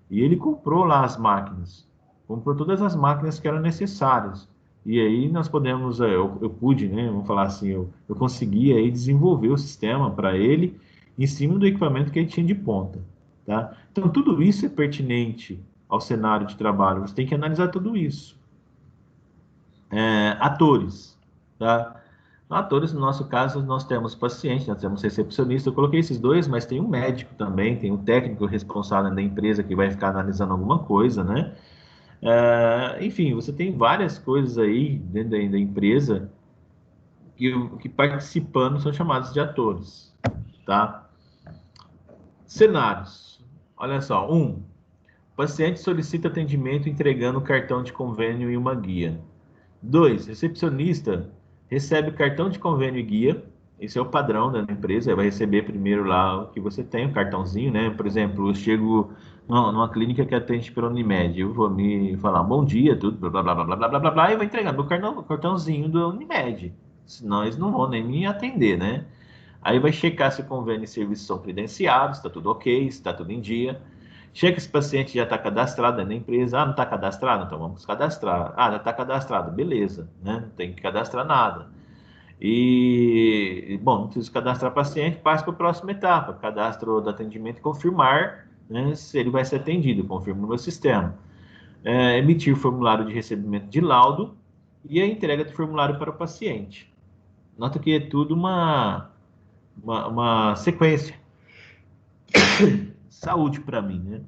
E ele comprou lá as máquinas, comprou todas as máquinas que eram necessárias. E aí nós podemos, eu pude, né? Vamos falar assim, eu consegui aí desenvolver o sistema para ele em cima do equipamento que ele tinha de ponta, tá? Então, tudo isso é pertinente ao cenário de trabalho. Você tem que analisar tudo isso. Atores, tá? Atores, no nosso caso, nós temos paciente, nós temos recepcionista. Eu coloquei esses dois, mas tem um médico também, tem um técnico responsável da empresa que vai ficar analisando alguma coisa, né? Enfim, você tem várias coisas aí dentro da empresa que participando são chamados de atores, tá? Cenários. Olha só. Paciente solicita atendimento entregando cartão de convênio e uma guia. 2. Recepcionista recebe cartão de convênio e guia Esse é o padrão da empresa, vai receber primeiro lá o que você tem, o cartãozinho, né? Por exemplo, eu chego numa clínica que atende pela Unimed, eu vou me falar bom dia, tudo, blá, blá, blá, blá, blá, blá, blá, blá, e vou entregar meu cartãozinho da Unimed. Senão eles não vão nem me atender, né? Aí vai checar se o convênio e serviços são credenciados, está tudo ok, está tudo em dia. Checa se o paciente já está cadastrado na empresa. Ah, não está cadastrado? Então vamos cadastrar. Ah, já está cadastrado, beleza, né? Não tem que cadastrar nada. Bom, não precisa cadastrar paciente, passa para a próxima etapa. Cadastro do atendimento e confirmar, né, se ele vai ser atendido, confirmo no meu sistema. Emitir o formulário de recebimento de laudo e a entrega do formulário para o paciente. Nota que é tudo uma sequência. Saúde para mim, né?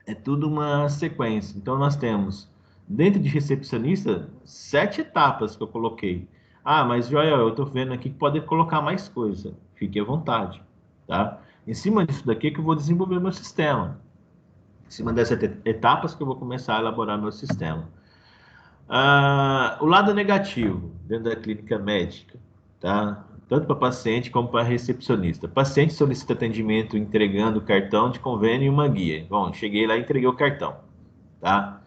É tudo uma sequência. Então, nós temos, dentro de recepcionista, 7 etapas que eu coloquei. Ah, mas Joel, eu estou vendo aqui que pode colocar mais coisa. Fique à vontade, tá? Em cima disso daqui que eu vou desenvolver meu sistema. Em cima dessas etapas que eu vou começar a elaborar meu sistema. O lado negativo dentro da clínica médica, tá? Tanto para paciente como para recepcionista. Paciente solicita atendimento entregando cartão de convênio e uma guia. Bom, cheguei lá e entreguei o cartão, tá?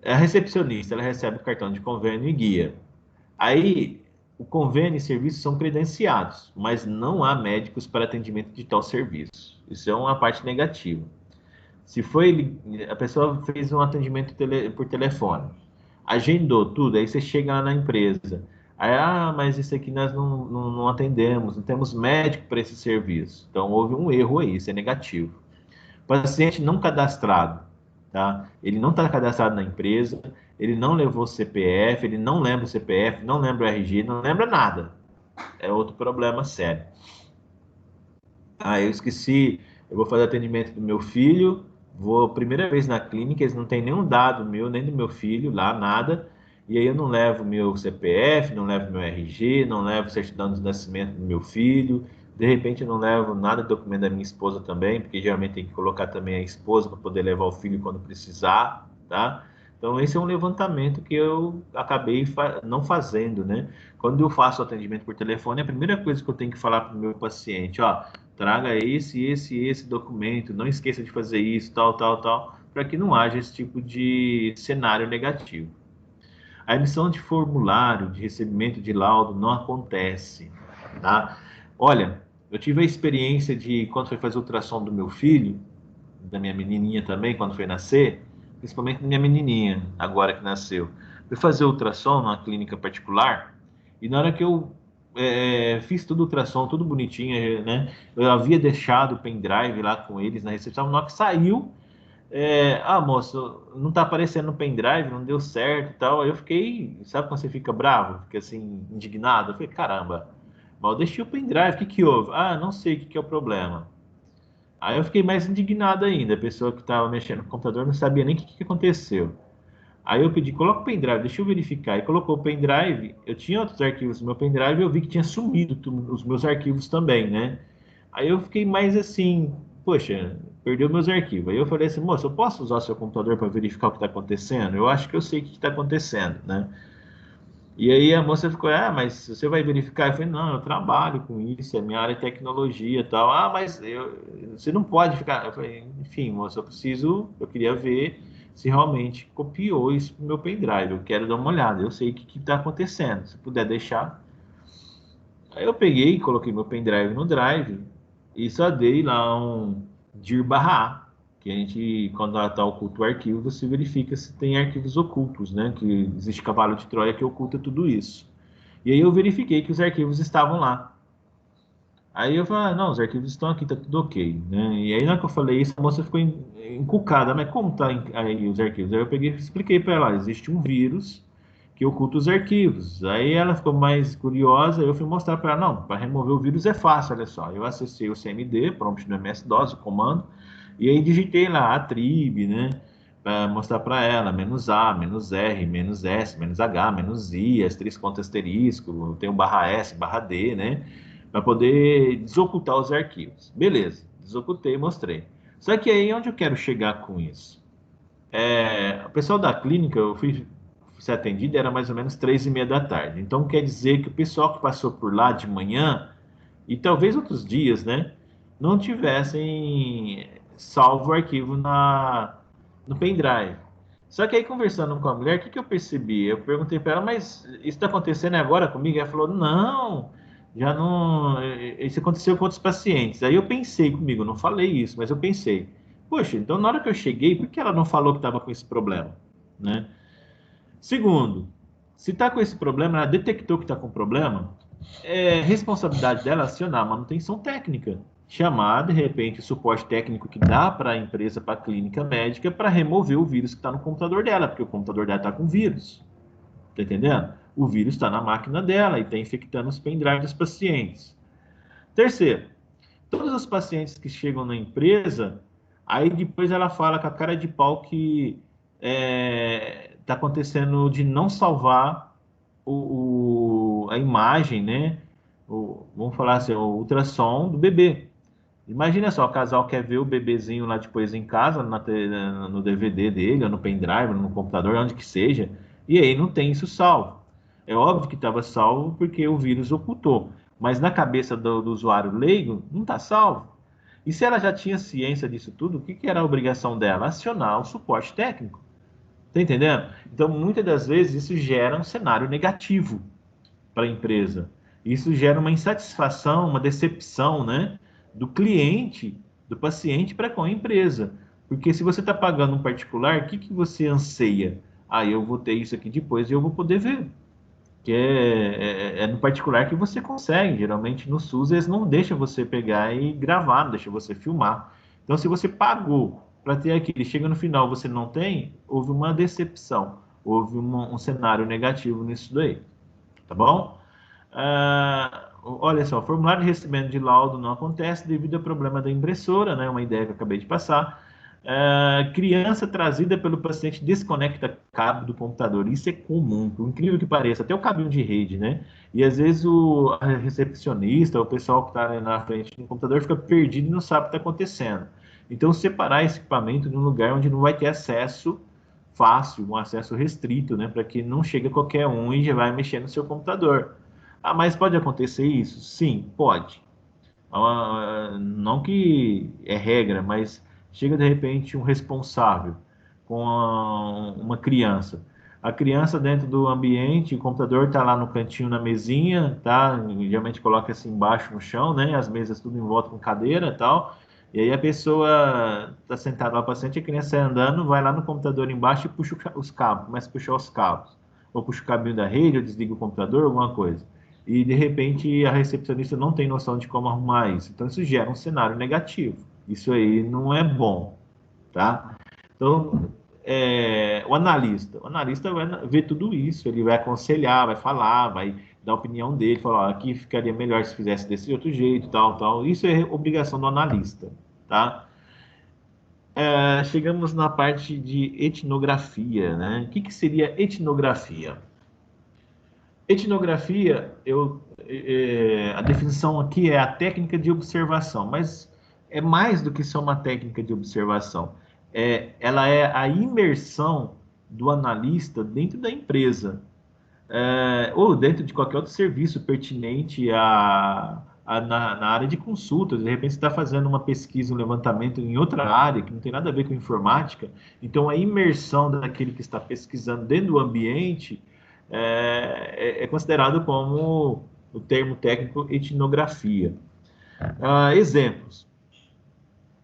A recepcionista, ela recebe o cartão de convênio e guia. Aí, o convênio e serviço são credenciados, mas não há médicos para atendimento de tal serviço. Isso é uma parte negativa. Se foi, a pessoa fez um atendimento por telefone, agendou tudo, aí você chega lá na empresa. Aí, mas isso aqui nós não atendemos, não temos médico para esse serviço. Então, houve um erro aí, isso é negativo. Paciente não cadastrado, tá? Ele não está cadastrado na empresa, ele não levou CPF, ele não lembra o CPF, não lembra o RG, não lembra nada. É outro problema sério. Eu esqueci, eu vou fazer atendimento do meu filho, vou primeira vez na clínica, eles não têm nenhum dado meu, nem do meu filho lá, nada. E aí eu não levo meu CPF, não levo meu RG, não levo certidão de nascimento do meu filho. De repente eu não levo nada do documento da minha esposa também, porque geralmente tem que colocar também a esposa para poder levar o filho quando precisar, tá? Então esse é um levantamento que eu acabei não fazendo, né? Quando eu faço atendimento por telefone, a primeira coisa que eu tenho que falar para o meu paciente, ó, traga esse documento, não esqueça de fazer isso, tal, tal, tal, para que não haja esse tipo de cenário negativo. A emissão de formulário de recebimento de laudo não acontece, tá? Olha, eu tive a experiência de, quando foi fazer o ultrassom do meu filho, da minha menininha também, quando foi nascer, principalmente da minha menininha, agora que nasceu. Fui fazer o ultrassom numa clínica particular, e na hora que eu fiz tudo ultrassom, tudo bonitinho, né? Eu havia deixado o pendrive lá com eles na recepção, na hora que saiu, moço, não tá aparecendo no pendrive, não deu certo e tal. Aí eu fiquei, sabe quando você fica bravo, fica assim, indignado? Eu falei, caramba, mas eu deixei o pendrive, o que que houve? Ah, não sei o que que é o problema. Aí eu fiquei mais indignado ainda, a pessoa que estava mexendo no computador não sabia nem o que que aconteceu. Aí eu pedi, coloca o pendrive, deixa eu verificar. E colocou o pendrive, eu tinha outros arquivos no meu pendrive e eu vi que tinha sumido os meus arquivos também, né? Aí eu fiquei mais assim, poxa, perdeu meus arquivos. Aí eu falei assim, moça, eu posso usar o seu computador para verificar o que está acontecendo? Eu acho que eu sei o que está acontecendo, né? E aí a moça ficou, mas você vai verificar? Eu falei, não, eu trabalho com isso, é minha área de tecnologia e tal. Mas você não pode ficar. Eu falei, enfim, moça, eu queria ver se realmente copiou isso pro meu pendrive. Eu quero dar uma olhada, eu sei o que está acontecendo. Se puder deixar. Aí eu peguei, coloquei meu pendrive no drive e só dei lá um dir barra A, que a gente, quando está oculto o arquivo, você verifica se tem arquivos ocultos, né? Que existe cavalo de Troia que oculta tudo isso. E aí eu verifiquei que os arquivos estavam lá. Aí eu falei, não, os arquivos estão aqui, tá tudo ok, né? E aí na hora que eu falei isso, a moça ficou encucada, mas como tá aí os arquivos? Aí eu peguei e expliquei para ela, existe um vírus que oculta os arquivos. Aí ela ficou mais curiosa, eu fui mostrar para ela, não, para remover o vírus é fácil, olha só. Eu acessei o CMD, prompt do MS-DOS, o comando, e aí digitei lá a trib, né? Para mostrar para ela, menos A, menos R, menos S, menos H, menos I, as três pontos asterisco, tem o barra S, barra D, né? Para poder desocultar os arquivos. Beleza, desocultei, mostrei. Só que aí onde eu quero chegar com isso? O pessoal da clínica, eu ser atendido era mais ou menos 3h30 da tarde. Então, quer dizer que o pessoal que passou por lá de manhã, e talvez outros dias, né, não tivessem salvo o arquivo no pendrive. Só que aí, conversando com a mulher, o que eu percebi? Eu perguntei para ela, mas isso está acontecendo agora comigo? Ela falou, não, já não. Isso aconteceu com outros pacientes. Aí eu pensei comigo, não falei isso, mas eu pensei, poxa, então na hora que eu cheguei, por que ela não falou que estava com esse problema? Né? Segundo, se está com esse problema, ela detectou que está com problema, é responsabilidade dela acionar a manutenção técnica, chamar de repente o suporte técnico que dá para a empresa, para a clínica médica, para remover o vírus que está no computador dela, porque o computador dela está com vírus. Tá entendendo? O vírus está na máquina dela e está infectando os pendrives dos pacientes. Terceiro, todos os pacientes que chegam na empresa, aí depois ela fala com a cara de pau que está acontecendo de não salvar a imagem, né? Vamos falar assim, o ultrassom do bebê. Imagina só, o casal quer ver o bebezinho lá depois em casa, no DVD dele, ou no pendrive, no computador, onde que seja, e aí não tem isso salvo. É óbvio que estava salvo porque o vírus ocultou, mas na cabeça do usuário leigo não está salvo. E se ela já tinha ciência disso tudo, o que era a obrigação dela? Acionar o suporte técnico. Tá entendendo? Então, muitas das vezes, isso gera um cenário negativo para a empresa. Isso gera uma insatisfação, uma decepção, né, do cliente, do paciente para com a empresa. Porque se você está pagando um particular, o que você anseia? Ah, eu vou ter isso aqui depois e eu vou poder ver. Que é no particular que você consegue. Geralmente no SUS eles não deixam você pegar e gravar, não deixam você filmar. Então, se você pagou para ter aquilo e chega no final você não tem, houve uma decepção, houve um cenário negativo nisso daí. Tá bom? Olha só, o formulário de recebimento de laudo não acontece devido ao problema da impressora, né? Uma ideia que eu acabei de passar. Criança trazida pelo paciente desconecta cabo do computador. Isso é comum, por incrível que pareça, até o cabinho de rede, né? E às vezes a recepcionista, o pessoal que está na frente do computador fica perdido e não sabe o que está acontecendo. Então, separar esse equipamento de um lugar onde não vai ter acesso fácil, um acesso restrito, né? Para que não chegue qualquer um e já vai mexer no seu computador. Ah, mas pode acontecer isso? Sim, pode. Não que é regra, mas chega de repente um responsável com uma criança. A criança dentro do ambiente, o computador está lá no cantinho na mesinha, tá? Geralmente coloca assim embaixo no chão, né? As mesas tudo em volta com cadeira e tal. E aí a pessoa está sentada lá, o paciente, a criança sai andando, vai lá no computador embaixo e puxa os cabos, começa a puxar os cabos. Ou puxa o cabinho da rede, ou desliga o computador, alguma coisa. E de repente a recepcionista não tem noção de como arrumar isso. Então isso gera um cenário negativo. Isso aí não é bom, tá? Então, o analista vai ver tudo isso, ele vai aconselhar, vai falar, vai dar a opinião dele, falar, ó, aqui ficaria melhor se fizesse desse outro jeito, tal, tal. Isso é obrigação do analista, tá? Chegamos na parte de etnografia, né? O que seria etnografia? Etnografia, a definição aqui é a técnica de observação, mas é mais do que só uma técnica de observação. Ela é a imersão do analista dentro da empresa, ou dentro de qualquer outro serviço pertinente na área de consultas. De repente, você está fazendo uma pesquisa, um levantamento em outra área que não tem nada a ver com informática. Então, a imersão daquele que está pesquisando dentro do ambiente é considerado como o termo técnico etnografia. Exemplos.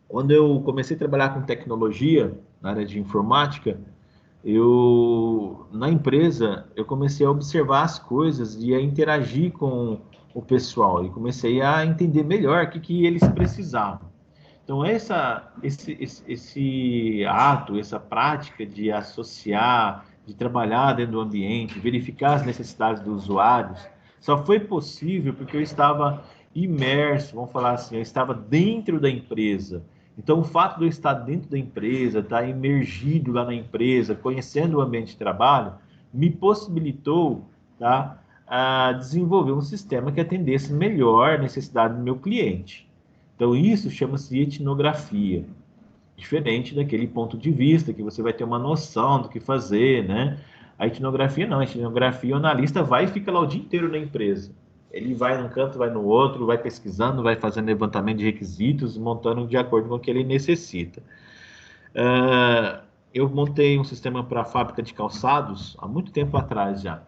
Quando eu comecei a trabalhar com tecnologia na área de informática, na empresa, eu comecei a observar as coisas e a interagir com o pessoal e comecei a entender melhor o que eles precisavam. Então, esse ato, essa prática de associar, de trabalhar dentro do ambiente, verificar as necessidades dos usuários, só foi possível porque eu estava imerso, vamos falar assim, eu estava dentro da empresa. Então, o fato de eu estar dentro da empresa, estar imergido lá na empresa, conhecendo o ambiente de trabalho, me possibilitou, tá, a desenvolver um sistema que atendesse melhor a necessidade do meu cliente. Então, isso chama-se etnografia, diferente daquele ponto de vista que você vai ter uma noção do que fazer, né? A etnografia não, a etnografia o analista vai e fica lá o dia inteiro na empresa. Ele vai num canto, vai no outro, vai pesquisando, vai fazendo levantamento de requisitos, montando de acordo com o que ele necessita. Eu montei um sistema para a fábrica de calçados há muito tempo atrás já.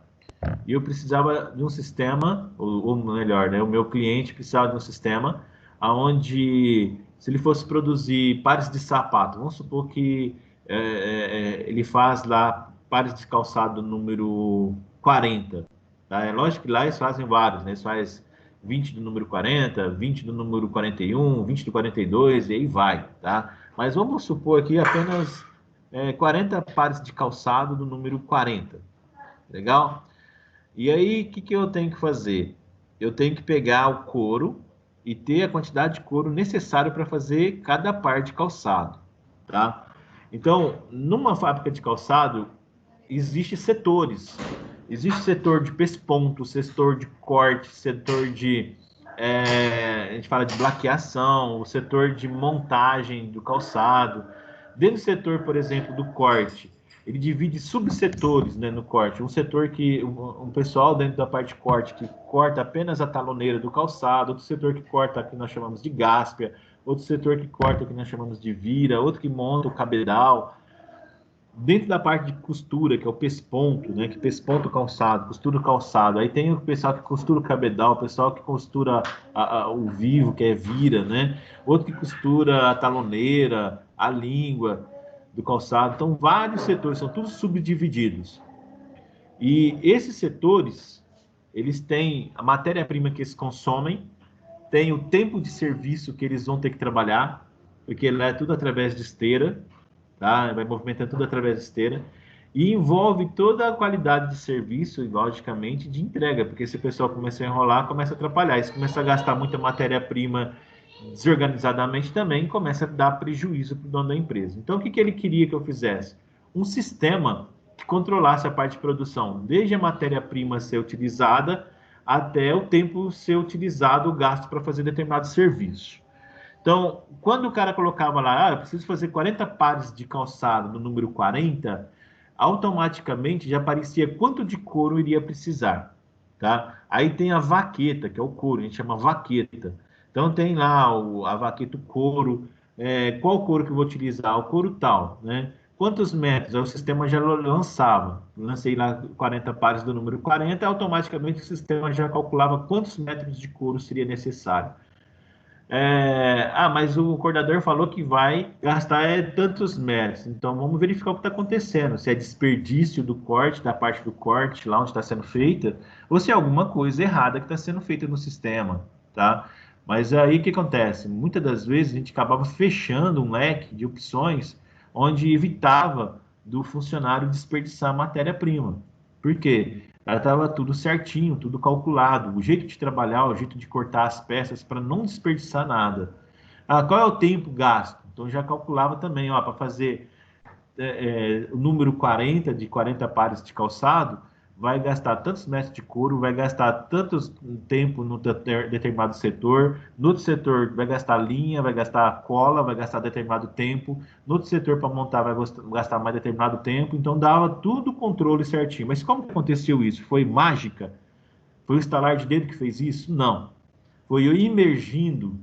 E eu precisava de um sistema, ou melhor, né, o meu cliente precisava de um sistema onde, se ele fosse produzir pares de sapato, vamos supor que ele faz lá pares de calçado número 40. Tá? É lógico que lá eles fazem vários, né? Eles fazem 20 do número 40, 20 do número 41, 20 do 42, e aí vai, tá? Mas vamos supor aqui apenas 40 pares de calçado do número 40. Legal? E aí, o que eu tenho que fazer? Eu tenho que pegar o couro e ter a quantidade de couro necessário para fazer cada par de calçado, tá? Então, numa fábrica de calçado, existem setores. Existe setor de pesponto, setor de corte, setor de... a gente fala de blaqueação, o setor de montagem do calçado. Dentro do setor, por exemplo, do corte, ele divide subsetores, né, no corte. Um setor que um pessoal dentro da parte de corte que corta apenas a taloneira do calçado, outro setor que corta o que nós chamamos de gáspia, outro setor que corta o que nós chamamos de vira, outro que monta o cabedal. Dentro da parte de costura, que é o pesponto, né, que pesponta o calçado, costura o calçado. Aí tem o pessoal que costura o cabedal, o pessoal que costura o vivo, que é vira, né? Outro que costura a taloneira, a língua do calçado. Então, vários setores, são todos subdivididos. E esses setores, eles têm a matéria-prima que eles consomem, tem o tempo de serviço que eles vão ter que trabalhar, porque lá é tudo através de esteira, tá? Vai movimentando tudo através de esteira, e envolve toda a qualidade de serviço e, logicamente, de entrega, porque se o pessoal começa a enrolar, começa a atrapalhar. E se começa a gastar muita matéria-prima desorganizadamente também, começa a dar prejuízo para o dono da empresa. Então, o que ele queria que eu fizesse? Um sistema que controlasse a parte de produção, desde a matéria-prima ser utilizada até o tempo ser utilizado, o gasto para fazer determinado serviço. Então, quando o cara colocava lá, eu preciso fazer 40 pares de calçado no número 40, automaticamente já aparecia quanto de couro iria precisar, tá? Aí tem a vaqueta, que é o couro, a gente chama vaqueta. Então tem lá a vaqueta, o couro, qual couro que eu vou utilizar? O couro tal, né? Quantos metros? Aí o sistema já lançava. Lancei lá 40 pares do número 40, automaticamente o sistema já calculava quantos metros de couro seria necessário. Mas o coordenador falou que vai gastar tantos metros. Então vamos verificar o que está acontecendo. Se é desperdício do corte, da parte do corte, lá onde está sendo feita, ou se é alguma coisa errada que está sendo feita no sistema, tá? Mas aí o que acontece? Muitas das vezes a gente acabava fechando um leque de opções onde evitava do funcionário desperdiçar matéria-prima. Por quê? Ela estava tudo certinho, tudo calculado, o jeito de trabalhar, o jeito de cortar as peças para não desperdiçar nada. Qual é o tempo gasto? Então já calculava também, para fazer o número 40 de 40 pares de calçado, vai gastar tantos metros de couro, vai gastar tanto tempo no determinado setor, no outro setor vai gastar linha, vai gastar cola, vai gastar determinado tempo, no outro setor para montar vai gastar mais determinado tempo, então dava tudo o controle certinho. Mas como que aconteceu isso? Foi mágica? Foi o estalar de dedo que fez isso? Não. Foi eu imergindo,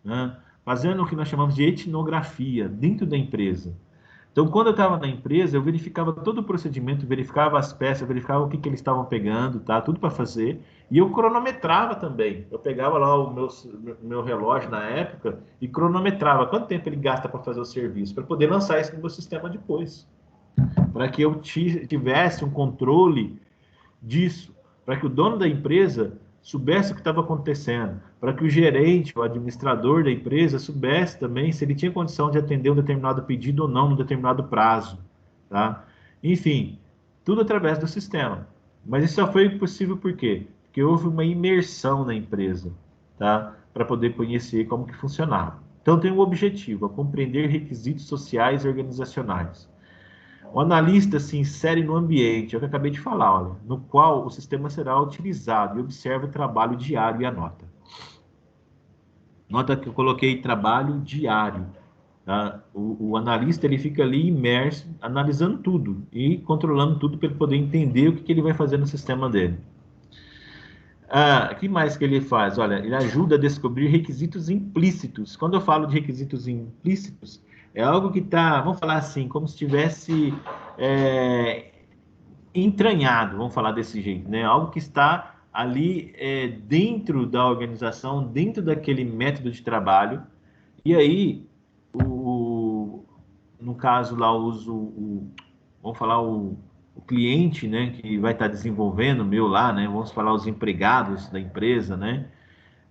né, fazendo o que nós chamamos de etnografia dentro da empresa. Então, quando eu estava na empresa, eu verificava todo o procedimento, verificava as peças, verificava o que eles estavam pegando, tá? Tudo para fazer. E eu cronometrava também. Eu pegava lá o meu relógio na época e cronometrava quanto tempo ele gasta para fazer o serviço, para poder lançar isso no meu sistema depois. Para que eu tivesse um controle disso, para que o dono da empresa soubesse o que estava acontecendo, para que o gerente, o administrador da empresa soubesse também se ele tinha condição de atender um determinado pedido ou não, num determinado prazo, tá? Enfim, tudo através do sistema. Mas isso só foi possível por quê? Porque houve uma imersão na empresa, tá? Para poder conhecer como que funcionava. Então tem um objetivo, a compreender requisitos sociais e organizacionais. O analista se insere no ambiente, é o que eu acabei de falar, olha, no qual o sistema será utilizado e observa o trabalho diário e anota. Nota que eu coloquei trabalho diário, Tá? O analista ele fica ali imerso, analisando tudo e controlando tudo para ele poder entender o que ele vai fazer no sistema dele. O que mais que ele faz? Olha, ele ajuda a descobrir requisitos implícitos. Quando eu falo de requisitos implícitos, é algo que está, vamos falar assim, como se estivesse entranhado, vamos falar desse jeito, né? Algo que está ali dentro da organização, dentro daquele método de trabalho. E aí, no caso lá, vamos falar o cliente, né, que vai estar desenvolvendo o meu lá, né? Vamos falar os empregados da empresa, né?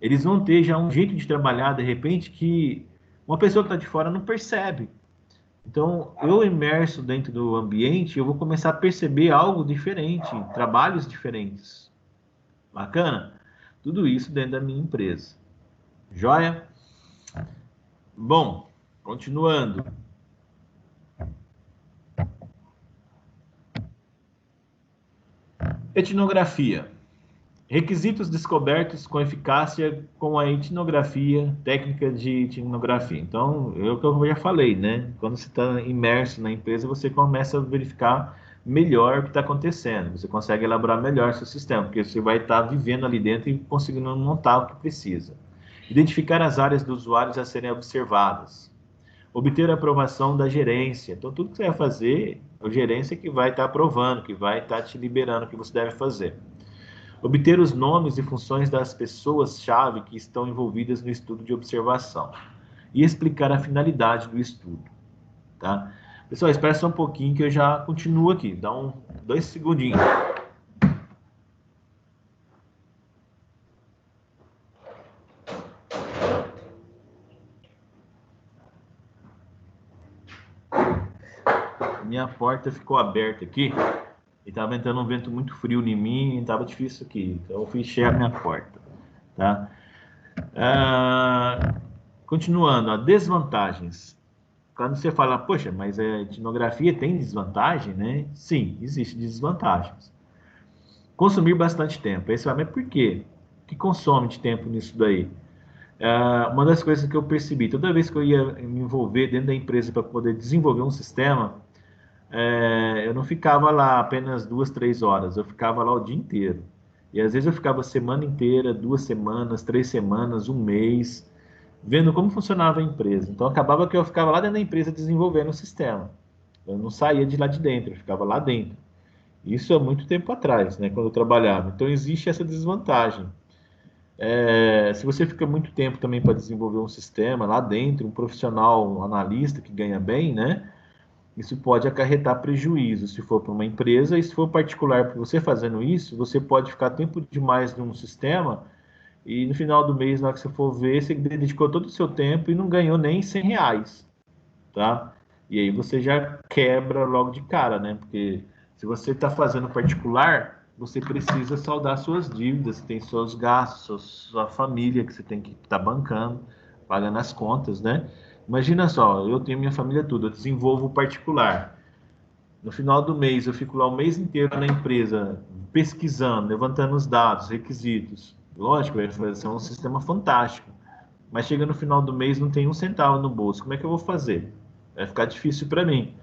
Eles vão ter já um jeito de trabalhar, de repente, que uma pessoa que está de fora não percebe. Então, eu imerso dentro do ambiente, eu vou começar a perceber algo diferente, trabalhos diferentes. Bacana? Tudo isso dentro da minha empresa. Joia? Bom, continuando. Etnografia. Requisitos descobertos com eficácia com a etnografia, técnica de etnografia. Então, é o que eu já falei, né? Quando você está imerso na empresa, você começa a verificar melhor o que está acontecendo. Você consegue elaborar melhor seu sistema, porque você vai estar vivendo ali dentro e conseguindo montar o que precisa. Identificar as áreas dos usuários a serem observadas. Obter a aprovação da gerência. Então, tudo que você vai fazer, a gerência que vai estar aprovando, que vai estar te liberando o que você deve fazer. Obter os nomes e funções das pessoas-chave que estão envolvidas no estudo de observação. E explicar a finalidade do estudo. Tá? Pessoal, espera só um pouquinho que eu já continuo aqui. Dá 2 segundinhos. Minha porta ficou aberta aqui. E estava entrando um vento muito frio em mim, estava difícil aqui. Então eu fechei a minha porta. Tá? Continuando, desvantagens. Quando você fala, poxa, mas a etnografia tem desvantagem, né? Sim, existem desvantagens. Consumir bastante tempo. Aí você fala, mas por quê? O que consome de tempo nisso daí? Uma das coisas que eu percebi, toda vez que eu ia me envolver dentro da empresa para poder desenvolver um sistema, eu não ficava lá apenas 2, 3 horas, eu ficava lá o dia inteiro. E às vezes eu ficava a semana inteira, 2 semanas, 3 semanas, um mês, vendo como funcionava a empresa. Então acabava que eu ficava lá dentro da empresa desenvolvendo o sistema. Eu não saía de lá de dentro, eu ficava lá dentro. Isso há muito tempo atrás, né, quando eu trabalhava. Então existe essa desvantagem. Se você fica muito tempo também para desenvolver um sistema lá dentro, um profissional, um analista que ganha bem, né? Isso pode acarretar prejuízo se for para uma empresa, e se for particular para você fazendo isso, você pode ficar tempo demais num sistema e no final do mês, na hora que você for ver, você dedicou todo o seu tempo e não ganhou nem R$ 100, tá? E aí você já quebra logo de cara, né? Porque se você está fazendo particular, você precisa saldar suas dívidas, tem seus gastos, sua família que você tem que estar bancando, pagando as contas, né? Imagina só, eu tenho minha família toda, eu desenvolvo particular. No final do mês, eu fico lá o mês inteiro na empresa, pesquisando, levantando os dados, requisitos. Lógico, vai ser um sistema fantástico. Mas chega no final do mês, não tem um centavo no bolso. Como é que eu vou fazer? Vai ficar difícil para mim.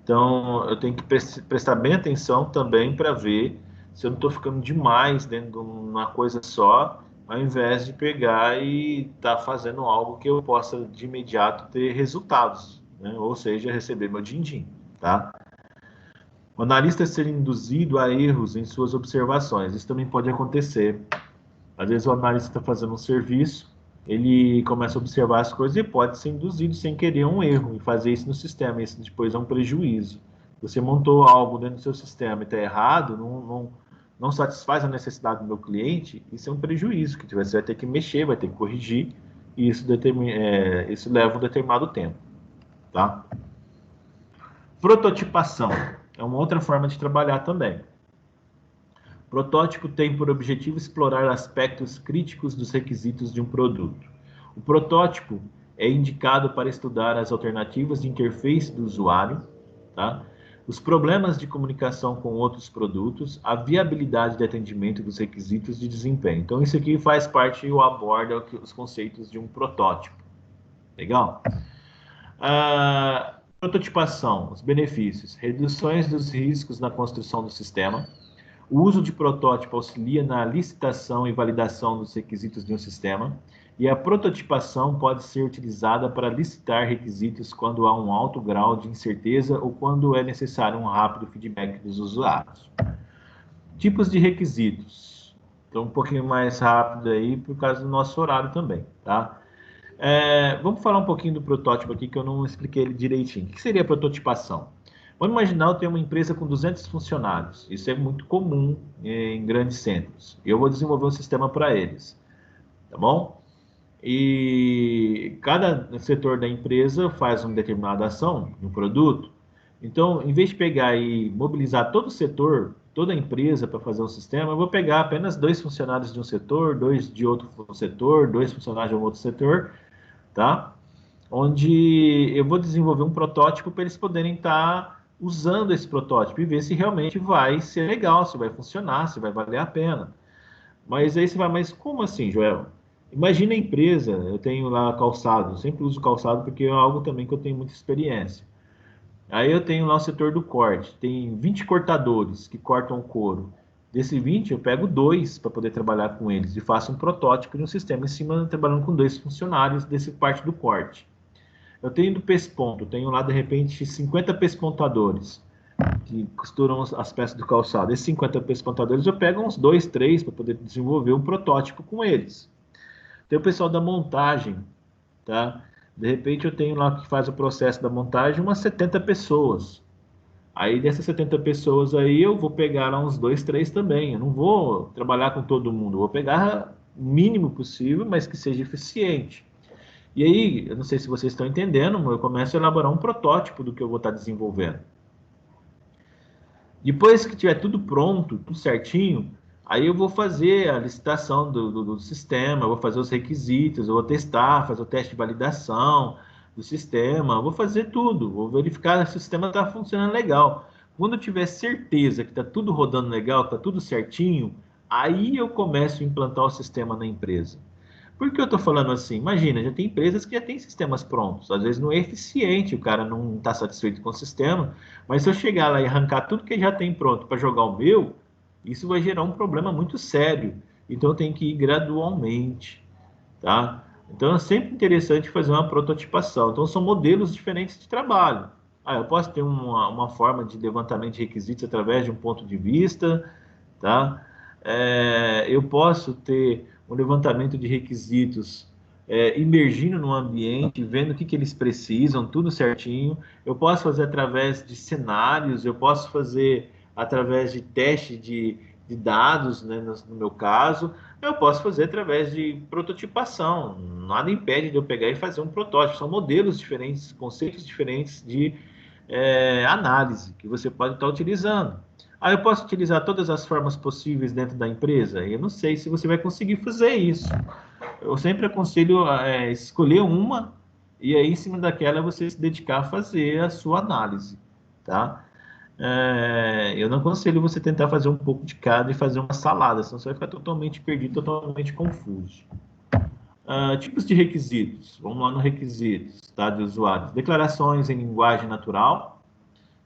Então, eu tenho que prestar bem atenção também para ver se eu não estou ficando demais dentro de uma coisa só, ao invés de pegar e estar fazendo algo que eu possa de imediato ter resultados, né? Ou seja, receber meu din-din, tá? O analista ser induzido a erros em suas observações, isso também pode acontecer. Às vezes o analista está fazendo um serviço, ele começa a observar as coisas e pode ser induzido sem querer a um erro e fazer isso no sistema. Isso depois é um prejuízo. Você montou algo dentro do seu sistema e está errado, não satisfaz a necessidade do meu cliente, isso é um prejuízo que você vai ter que mexer, vai ter que corrigir, e isso leva um determinado tempo. Tá? Prototipação é uma outra forma de trabalhar também. Protótipo tem por objetivo explorar aspectos críticos dos requisitos de um produto. O protótipo é indicado para estudar as alternativas de interface do usuário, tá? Os problemas de comunicação com outros produtos, a viabilidade de atendimento dos requisitos de desempenho. Então, isso aqui faz parte ou aborda os conceitos de um protótipo. Legal? Prototipação, os benefícios, reduções dos riscos na construção do sistema. O uso de protótipo auxilia na licitação e validação dos requisitos de um sistema, e a prototipação pode ser utilizada para licitar requisitos quando há um alto grau de incerteza ou quando é necessário um rápido feedback dos usuários. Tipos de requisitos. Então, um pouquinho mais rápido aí, por causa do nosso horário também, tá? Vamos falar um pouquinho do protótipo aqui, que eu não expliquei ele direitinho. O que seria a prototipação? Vamos imaginar eu tenho uma empresa com 200 funcionários. Isso é muito comum em grandes centros. Eu vou desenvolver um sistema para eles, tá bom? E cada setor da empresa faz uma determinada ação, um produto. Então, em vez de pegar e mobilizar todo o setor, toda a empresa para fazer um sistema, eu vou pegar apenas 2 funcionários de um setor, 2 de outro setor, 2 funcionários de um outro setor, tá? Onde eu vou desenvolver um protótipo para eles poderem estar usando esse protótipo e ver se realmente vai ser legal, se vai funcionar, se vai valer a pena. Mas aí você vai, mas como assim, Joel? Imagina a empresa, eu tenho lá calçado, eu sempre uso calçado porque é algo também que eu tenho muita experiência. Aí eu tenho lá o setor do corte, tem 20 cortadores que cortam couro. Desses 20, eu pego 2 para poder trabalhar com eles e faço um protótipo de um sistema em cima, trabalhando com 2 funcionários desse parte do corte. Eu tenho do pesponto, tenho lá de repente 50 pespontadores que costuram as peças do calçado. Esses 50 pespontadores eu pego uns 2, 3 para poder desenvolver um protótipo com eles. Tem o pessoal da montagem, tá? De repente eu tenho lá que faz o processo da montagem umas 70 pessoas. Aí dessas 70 pessoas aí eu vou pegar lá uns 2, 3 também. Eu não vou trabalhar com todo mundo, eu vou pegar o mínimo possível, mas que seja eficiente. E aí, eu não sei se vocês estão entendendo, mas eu começo a elaborar um protótipo do que eu vou estar desenvolvendo. Depois que tiver tudo pronto, tudo certinho, aí eu vou fazer a licitação do sistema, eu vou fazer os requisitos, eu vou testar, fazer o teste de validação do sistema, eu vou fazer tudo, vou verificar se o sistema está funcionando legal. Quando eu tiver certeza que está tudo rodando legal, está tudo certinho, aí eu começo a implantar o sistema na empresa. Por que eu estou falando assim? Imagina, já tem empresas que já têm sistemas prontos. Às vezes não é eficiente, o cara não está satisfeito com o sistema, mas se eu chegar lá e arrancar tudo que já tem pronto para jogar o meu, isso vai gerar um problema muito sério. Então eu tenho que ir gradualmente, tá? Então é sempre interessante fazer uma prototipação. Então são modelos diferentes de trabalho. Eu posso ter uma forma de levantamento de requisitos através de um ponto de vista, tá? Eu posso ter um levantamento de requisitos imergindo no ambiente, vendo o que eles precisam, tudo certinho. Eu posso fazer através de cenários, eu posso fazer através de teste de dados, né, no meu caso. Eu posso fazer através de prototipação. Nada impede de eu pegar e fazer um protótipo. São modelos diferentes, conceitos diferentes de análise que você pode estar utilizando. Eu posso utilizar todas as formas possíveis dentro da empresa? Eu não sei se você vai conseguir fazer isso. Eu sempre aconselho escolher uma e aí, em cima daquela, você se dedicar a fazer a sua análise, tá? Eu não aconselho você tentar fazer um pouco de cada e fazer uma salada, senão você vai ficar totalmente perdido, totalmente confuso. Tipos de requisitos. Vamos lá no requisitos, tá, de usuários. Declarações em linguagem natural,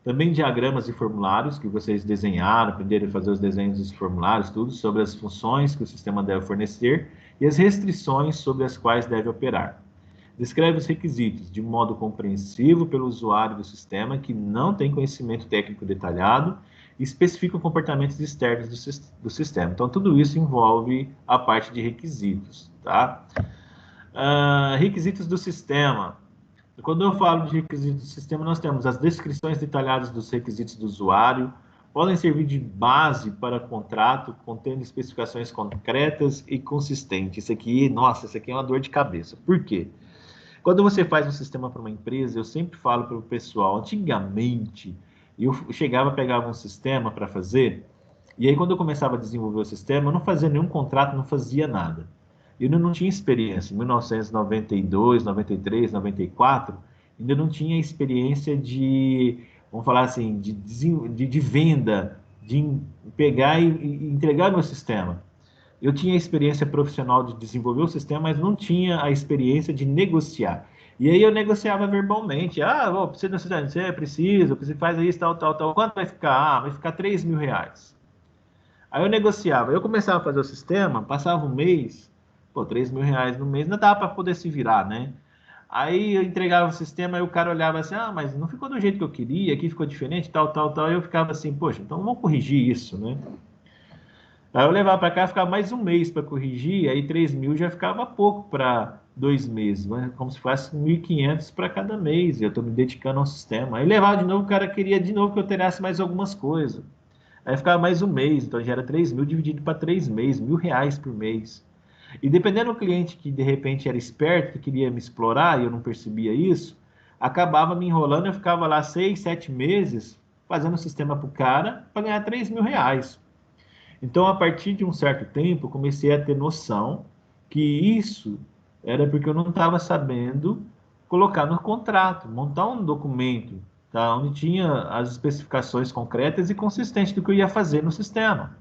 também diagramas e formulários que vocês desenharam, aprenderam a fazer os desenhos dos formulários, tudo sobre as funções que o sistema deve fornecer e as restrições sobre as quais deve operar. Descreve os requisitos de modo compreensivo pelo usuário do sistema que não tem conhecimento técnico detalhado e especifica comportamentos externos do sistema. Então, tudo isso envolve a parte de requisitos, tá? Requisitos do sistema. Quando eu falo de requisitos do sistema, nós temos as descrições detalhadas dos requisitos do usuário, podem servir de base para contrato, contendo especificações concretas e consistentes. Isso aqui, nossa, isso aqui é uma dor de cabeça. Por quê? Quando você faz um sistema para uma empresa, eu sempre falo para o pessoal, antigamente, eu chegava, pegava um sistema para fazer, e aí quando eu começava a desenvolver o sistema, eu não fazia nenhum contrato, não fazia nada. Eu não tinha experiência. Em 1992, 93, 94, ainda não tinha experiência de, vamos falar assim, de venda, de pegar e entregar meu sistema. Eu tinha a experiência profissional de desenvolver o sistema, mas não tinha a experiência de negociar. E aí eu negociava verbalmente. Ah, você precisa, você faz isso, tal, tal, tal. Quanto vai ficar? Ah, vai ficar R$ 3.000. Aí eu negociava. Eu começava a fazer o sistema, passava um mês, pô, R$ 3.000 no mês, não dava para poder se virar, né? Aí eu entregava o sistema e o cara olhava assim, ah, mas não ficou do jeito que eu queria, aqui ficou diferente, tal, tal, tal. E eu ficava assim, poxa, então vamos corrigir isso, né? Aí eu levava para cá, ficava mais um mês para corrigir, aí 3.000 já ficava pouco para 2 meses, né? Como se fosse 1.500 para cada mês, e eu estou me dedicando ao sistema. Aí levava de novo, o cara queria de novo que eu alterasse mais algumas coisas. Aí ficava mais um mês, então já era 3.000 dividido para 3 meses, R$ 1.000 por mês. E dependendo do cliente que de repente era esperto, que queria me explorar e eu não percebia isso, acabava me enrolando, eu ficava lá 6, 7 meses fazendo o sistema para o cara para ganhar R$ 3.000. Então, a partir de um certo tempo, eu comecei a ter noção que isso era porque eu não estava sabendo colocar no contrato, montar um documento, tá? Onde tinha as especificações concretas e consistentes do que eu ia fazer no sistema.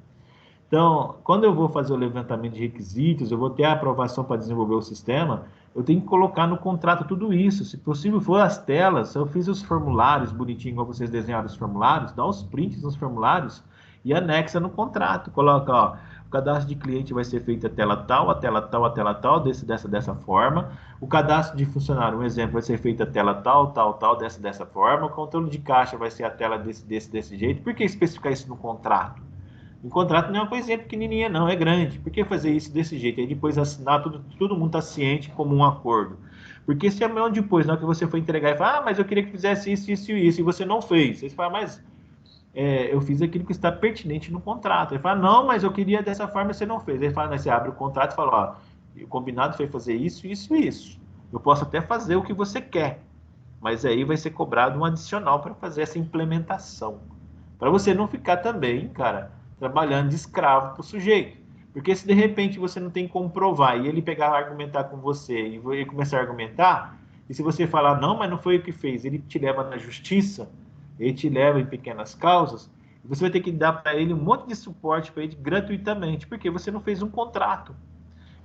Então, quando eu vou fazer o levantamento de requisitos, eu vou ter a aprovação para desenvolver o sistema, eu tenho que colocar no contrato tudo isso. Se possível for as telas, se eu fiz os formulários bonitinho, igual vocês desenharam os formulários, dá os prints nos formulários e anexa no contrato. Coloca, ó, o cadastro de cliente vai ser feito a tela tal, a tela tal, a tela tal, dessa forma. O cadastro de funcionário, um exemplo, vai ser feito a tela tal, tal, tal, dessa forma. O controle de caixa vai ser a tela desse jeito. Por que especificar isso no contrato? Um contrato não é uma coisinha pequenininha, não, é grande. Por que fazer isso desse jeito? Aí depois assinar, todo mundo está ciente como um acordo. Porque se amanhã depois, na hora que você for entregar e falar, ah, mas eu queria que fizesse isso, isso e isso, e você não fez. Você fala, mas eu fiz aquilo que está pertinente no contrato. Ele fala, não, mas eu queria dessa forma e você não fez. Ele fala, você abre o contrato e fala, ó, o combinado foi fazer isso, isso e isso. Eu posso até fazer o que você quer, mas aí vai ser cobrado um adicional para fazer essa implementação. Para você não ficar também, cara, trabalhando de escravo para o sujeito. Porque se de repente você não tem como provar e ele pegar e argumentar com você e ele começar a argumentar, e se você falar, não, mas não foi o que fez, ele te leva na justiça, ele te leva em pequenas causas, e você vai ter que dar para ele um monte de suporte para ele gratuitamente, porque você não fez um contrato.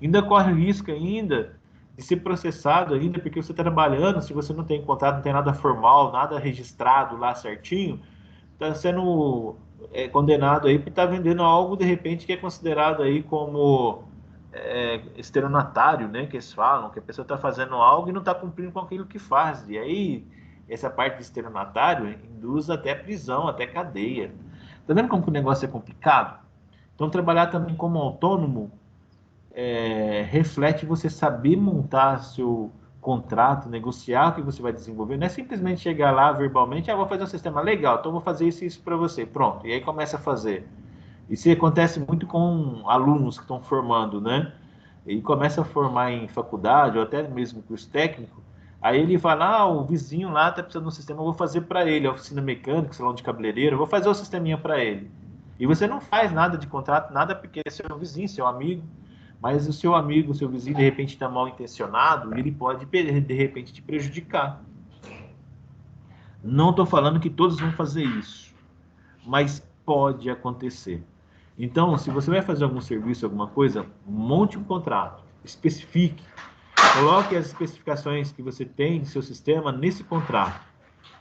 Ainda corre o risco ainda de ser processado ainda, porque você está trabalhando, se você não tem contrato, não tem nada formal, nada registrado lá certinho, está sendo condenado aí por estar vendendo algo de repente que é considerado aí como estelionatário, né? Que eles falam, que a pessoa está fazendo algo e não está cumprindo com aquilo que faz. E aí, essa parte de estelionatário induz até prisão, até cadeia. Tá vendo como que o negócio é complicado? Então, trabalhar também como autônomo reflete você saber montar seu contrato, negociar o que você vai desenvolver. Não é simplesmente chegar lá verbalmente, vou fazer um sistema legal, então vou fazer isso e isso para você. Pronto, e aí começa a fazer. Isso acontece muito com alunos que estão formando, né? E começa a formar em faculdade ou até mesmo curso técnico. Aí ele fala, ah, o vizinho lá está precisando de um sistema, eu vou fazer para ele, oficina mecânica, salão de cabeleireiro, eu vou fazer o sisteminha para ele. E você não faz nada de contrato, nada porque é seu vizinho, seu amigo, mas o seu amigo, o seu vizinho, de repente está mal intencionado, ele pode, de repente, te prejudicar. Não estou falando que todos vão fazer isso, mas pode acontecer. Então, se você vai fazer algum serviço, alguma coisa, monte um contrato, especifique, coloque as especificações que você tem em seu sistema nesse contrato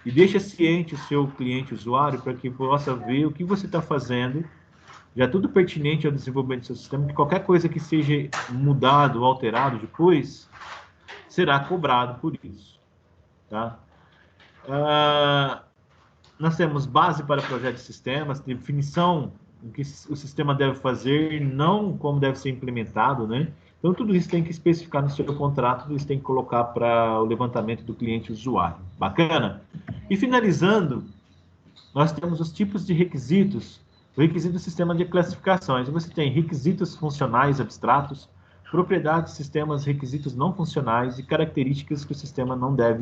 e deixe ciente o seu cliente, usuário, para que possa ver o que você está fazendo, já tudo pertinente ao desenvolvimento do seu sistema, que qualquer coisa que seja mudado ou alterado depois, será cobrado por isso. Tá? Nós temos base para projeto de sistemas, definição do que o sistema deve fazer, não como deve ser implementado, né? Então, tudo isso tem que especificar no seu contrato, tudo isso tem que colocar para o levantamento do cliente usuário. Bacana? E finalizando, nós temos os tipos de requisitos. O requisito do sistema de classificações. Você tem requisitos funcionais abstratos, propriedades de sistemas, requisitos não funcionais e características que o sistema não deve